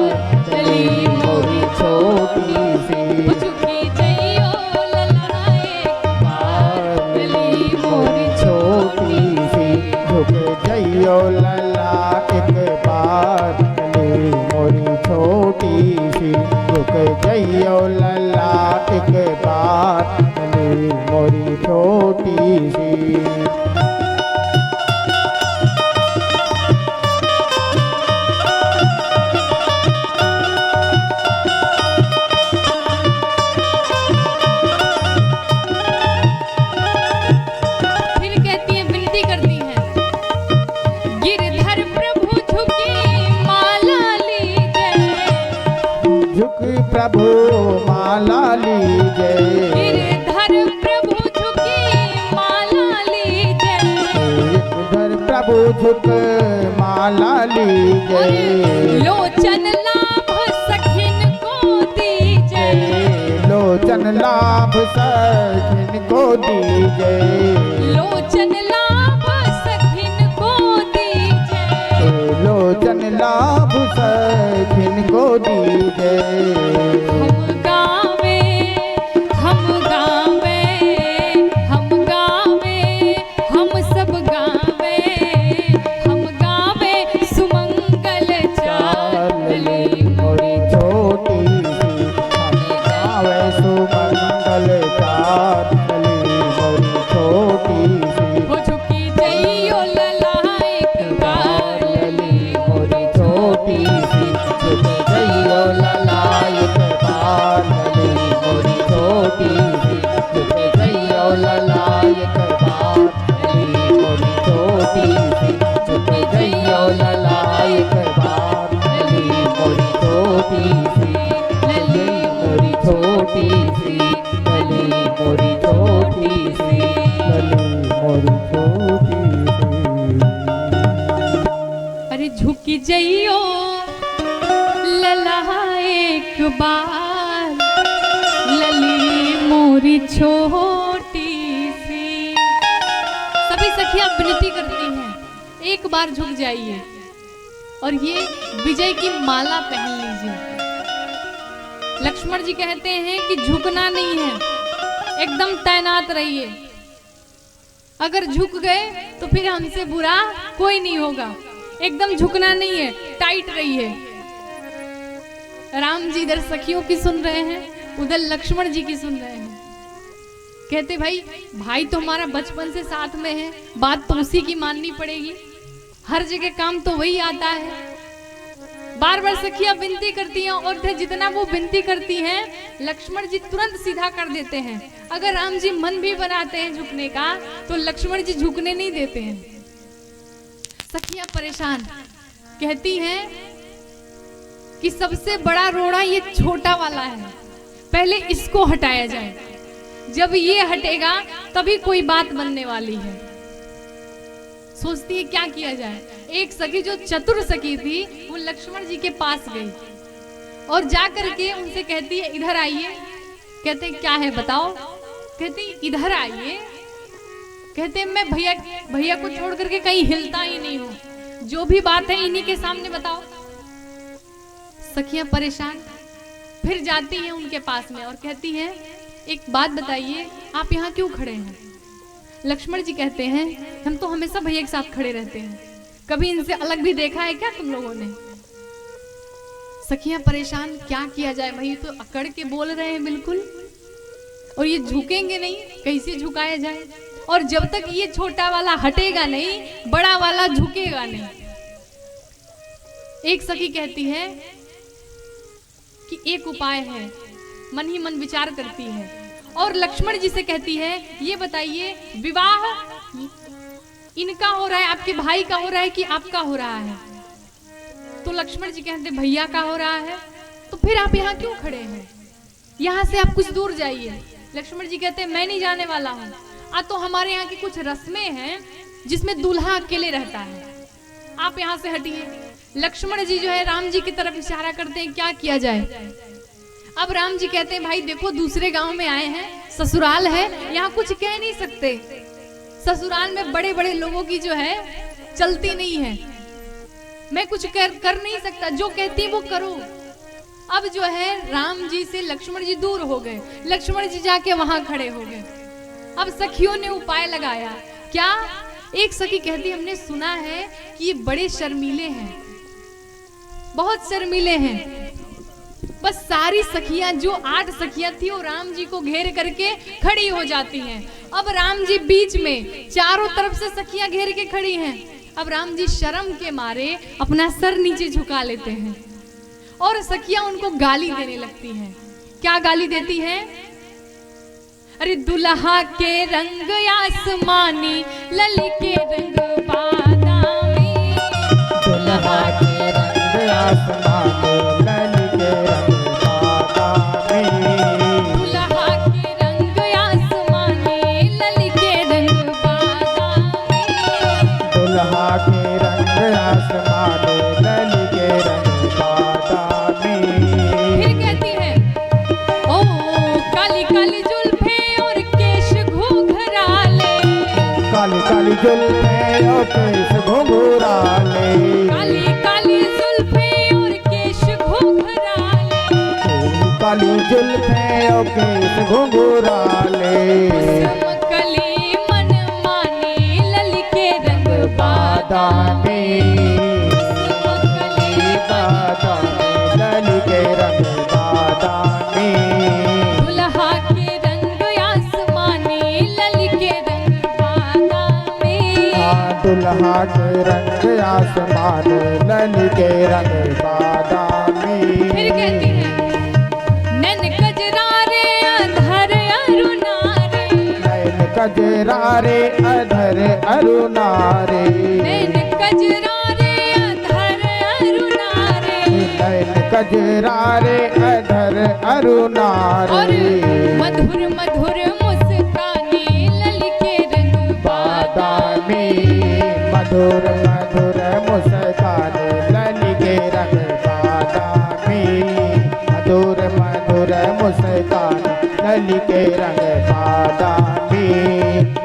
लली मोरी छोटी सी। झुकी जइयो ललाए बार लली मोरी छोटी सी। झुक जइयो लला एक बार लली मोरी छोटी सी। झुक जइयो लला एक बार लली मोरी छोटी सी। फिर कहती है, विनती करती है, गिरधर प्रभु झुकी माला लीजे। झुक प्रभु माला लीजे। गिरधर प्रभु झुकी माला लीजे। गिरधर प्रभु झुक माला लीजे। लोचन लाभ सखिन को दीजे। लोचन लाभ सखिन को दीजे। लोचन लाभ सखिन को दीजे। लोचन लाभ सखिन को दीजे। हम गावे हम गावे हम गावे हम सब गावे। हम गावे सुमंगल चाल लली मोरी छोटी सी। हम गावे सुमंगल चाल लली मोरी छोटी सी। हो झुकी जइयो लला एक बार लली मोरी छोटी सी। झुक जइयो लला एक बार लली मोरी छोटी सी। झुक जइयो लला एक बार लली मोरी छोटी सी। झुक जइयो लला एक बार लली मोरी छोटी सी। लली मोरी छोटी सी। लली मोरी छोटी सी। लली मोरी छोटी सी। अरे झुकी जइयो लला एक बार लली मोरी छोटी सी। सभी सखियां विनती करती हैं, एक बार झुक जाइए और ये विजय की माला पहन लीजिए। लक्ष्मण जी कहते हैं कि झुकना नहीं है, एकदम तैनात रहिए। अगर झुक गए तो फिर हमसे बुरा कोई नहीं होगा। एकदम झुकना नहीं है, टाइट रहिए। राम जी इधर सखियों की सुन रहे हैं, उधर लक्ष्मण जी की सुन रहे हैं। कहते भाई तो हमारा बचपन से साथ में है, बात तो उसी की माननी पड़ेगी। हर जगह काम तो वही आता है। बार बार सखियां विनती करती हैं और फिर जितना वो विनती करती हैं लक्ष्मण जी तुरंत सीधा कर देते हैं। अगर राम जी मन भी बनाते हैं झुकने का तो लक्ष्मण जी झुकने नहीं देते हैं। सखियां परेशान कहती हैं कि सबसे बड़ा रोड़ा ये छोटा वाला है, पहले इसको हटाया जाए। जब ये हटेगा तभी कोई बात बनने वाली है। सोचती है क्या किया जाए। एक सखी जो चतुर सखी थी वो लक्ष्मण जी के पास गई और जा करके उनसे कहती है इधर आइए। कहते क्या है बताओ। कहती इधर आइए। कहते मैं भैया को छोड़ करके कहीं हिलता ही नहीं हूँ, जो भी बात है इन्हीं के सामने बताओ। सखियां परेशान फिर जाती हैं उनके पास में और कहती हैं एक बात बताइए, आप यहाँ क्यों खड़े हैं। लक्ष्मण जी कहते हैं हम तो हमेशा भैया के साथ खड़े रहते हैं, कभी इनसे अलग भी देखा है क्या तुम लोगों ने। सखियां परेशान क्या किया जाए, भाई तो अकड़ के बोल रहे हैं बिल्कुल, और ये झुकेंगे नहीं, कैसे झुकाया जाए। और जब तक ये छोटा वाला हटेगा नहीं बड़ा वाला झुकेगा नहीं। एक सखी कहती है कि एक उपाय है, मन ही मन विचार करती है और लक्ष्मण जी से कहती है, ये बताइए विवाह इनका हो रहा है, आपके भाई का हो रहा है कि आपका हो रहा है? तो लक्ष्मण जी कहते भैया का हो रहा है। तो फिर आप यहाँ क्यों खड़े हैं, यहाँ से आप कुछ दूर जाइए। लक्ष्मण जी कहते हैं मैं नहीं जाने वाला हूँ, तो हमारे यहाँ की कुछ रस्में हैं जिसमें दूल्हा अकेले रहता है, आप यहाँ से हटिए। लक्ष्मण जी जो है राम जी की तरफ इशारा करते हैं, क्या किया जाए। अब राम जी कहते हैं भाई देखो दूसरे गांव में आए हैं, ससुराल है, यहाँ कुछ कह नहीं सकते, ससुराल में बड़े बड़े लोगों की जो है चलती नहीं है, मैं कुछ कर नहीं सकता, जो कहती वो करो। अब जो है राम जी से लक्ष्मण जी दूर हो गए, लक्ष्मण जी जाके वहां खड़े हो गए। अब सखियों ने उपाय लगाया, क्या? एक सखी कहती हमने सुना है कि ये बड़े शर्मीले हैं, बहुत शर्मीले हैं। बस सारी सखियां जो 8 सखियां थी वो राम जी को घेर करके खड़ी हो जाती हैं। अब राम जी बीच में, चारों तरफ से सखियां घेर के खड़ी हैं। अब राम जी शर्म के मारे अपना सर नीचे झुका लेते हैं और सखियां उनको गाली देने लगती हैं। क्या गाली देती हैं? अरे दुल्हा के रंग आसमानी, लली के रंग बादामी, दुल्हा के रंग आसमानी, लली के रंग बादामी, दुल्हा के रंग आसमानी, लली के रंग बादामी, दुल्हा के रंग आसमानी, लली के रंग बादामी। फिर कहती है ओ काली काली जुल्फे और केश घुंघराले, काली काली जुल्फे और केश घुंघराले, काली काली जुल्फे और केश घुंघराले, काली जुल्फे और केश घुंघराले, कुसुम कली मन मानी, लली के रंग बादामी, कुसुम कली बादामी, लली के रंग बादामी, दुल्हा के रंग आसमानी, लली के रंग बादामी। दुल्हा के रंग आसमान, लली के रंग बादामी। फिर कहती है नैन कजरारे अधर अरुणारे, नैन कजरारे अधर अरुणारे, नैन कजरारे अधर अरुणारे, नैन कजरारे अधर और अरुणारे, मधुर मधुर मुस्कानी, लली के रंग बादामी, मधुर मधुर मुस्कान, लली के रंग बादामी, मधुर मधुर मुस्कान, लली के रंग बादामी,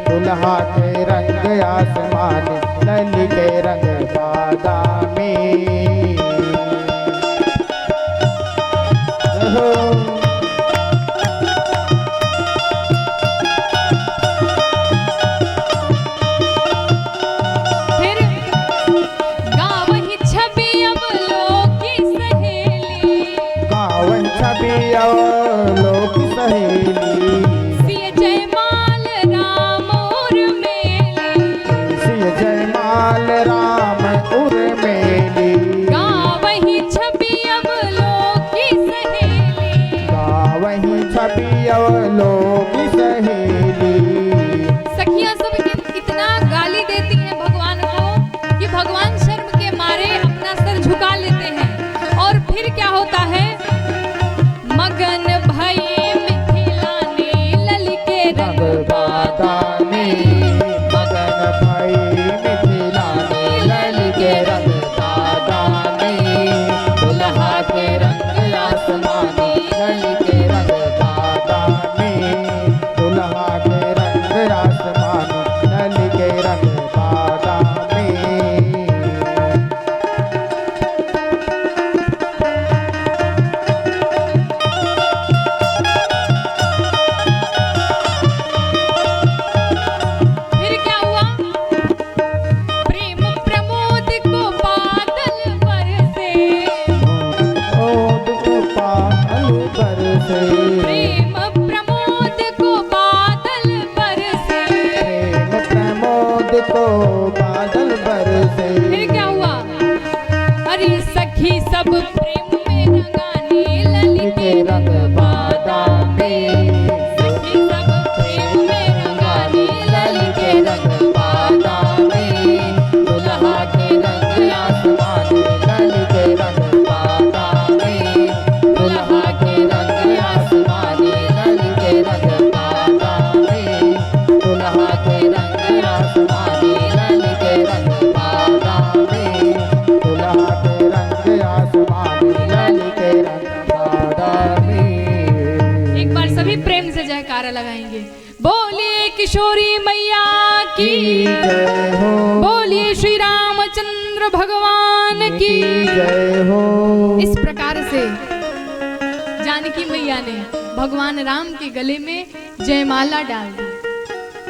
दुल्हा के रंग आसमान, लली के रंग बादामी। फिर गावही छवि अब लोकी सहेली, गाँव छवि लोक सहेली, सिय जयमाल राम उर्मेली, सिय जयमाल राम उर्मेली, गावही छवि अब लोकी सहेली, लगाएंगे। बोलिए किशोरी मैया की जय हो, बोलिए श्री रामचंद्र भगवान की जय हो। इस प्रकार से जानकी मैया ने भगवान राम के गले में जयमाला डाल दी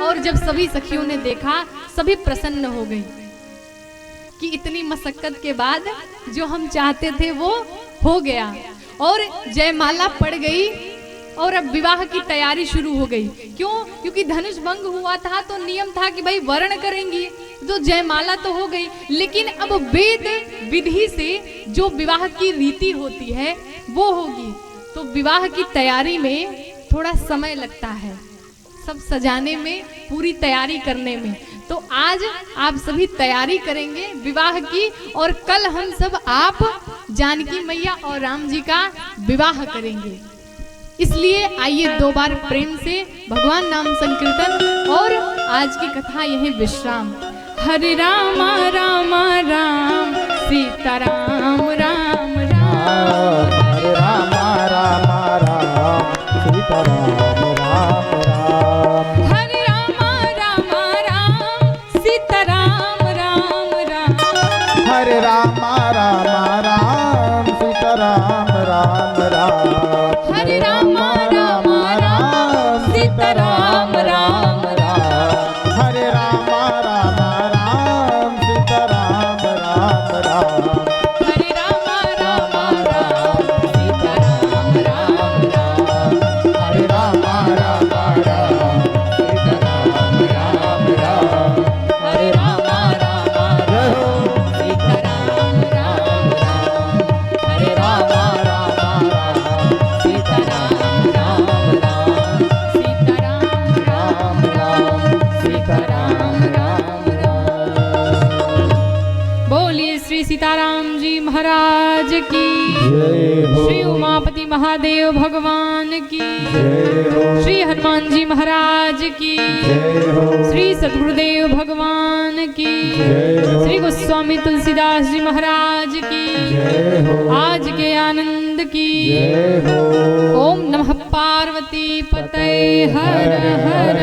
और जब सभी सखियों ने देखा सभी प्रसन्न हो गई कि इतनी मशक्कत के बाद जो हम चाहते थे वो हो गया और जयमाला पड़ गई और अब विवाह की तैयारी शुरू हो गई। क्यों? क्योंकि धनुष भंग हुआ था तो नियम था कि भाई वर्ण करेंगी, तो जयमाला तो हो गई, लेकिन अब वेद विधि से जो विवाह की रीति होती है वो होगी। तो विवाह की तैयारी में थोड़ा समय लगता है, सब सजाने में, पूरी तैयारी करने में। तो आज आप सभी तैयारी करेंगे विवाह की और कल हम सब आप जानकी मैया और राम जी का विवाह करेंगे। इसलिए आइए 2 बार प्रेम से भगवान नाम संकीर्तन और आज की कथा यही विश्राम। हरे राम राम राम सीता राम राम राम, हरे राम राम राम सीता राम राम राम, हरे राम राम राम सीता राम राम राम, हरे राम राम राम सीता राम राम राम, हरे राम राम राम सीता राम राम राम, हरे राम राम राम सीता राम राम राम, हरे राम राम राम सीता राम राम राम, हरे राम राम राम सीता राम राम राम, हरे राम राम जय हो। सीता राम राम राम, हरे राम राम राम सीता राम राम राम, सीता राम राम राम सीता राम राम राम। बोलिए श्री सीताराम जी महाराज की जय हो, श्री उमापति महादेव भगवान की जय हो, श्री हनुमान जी महाराज की जय हो, श्री सद्गुरुदेव भगवान की जय हो, श्री गोस्वामी तुलसीदास जी महाराज की जय हो, आज के आनंद की जय हो। ओम नमः पार्वती पतये हर हर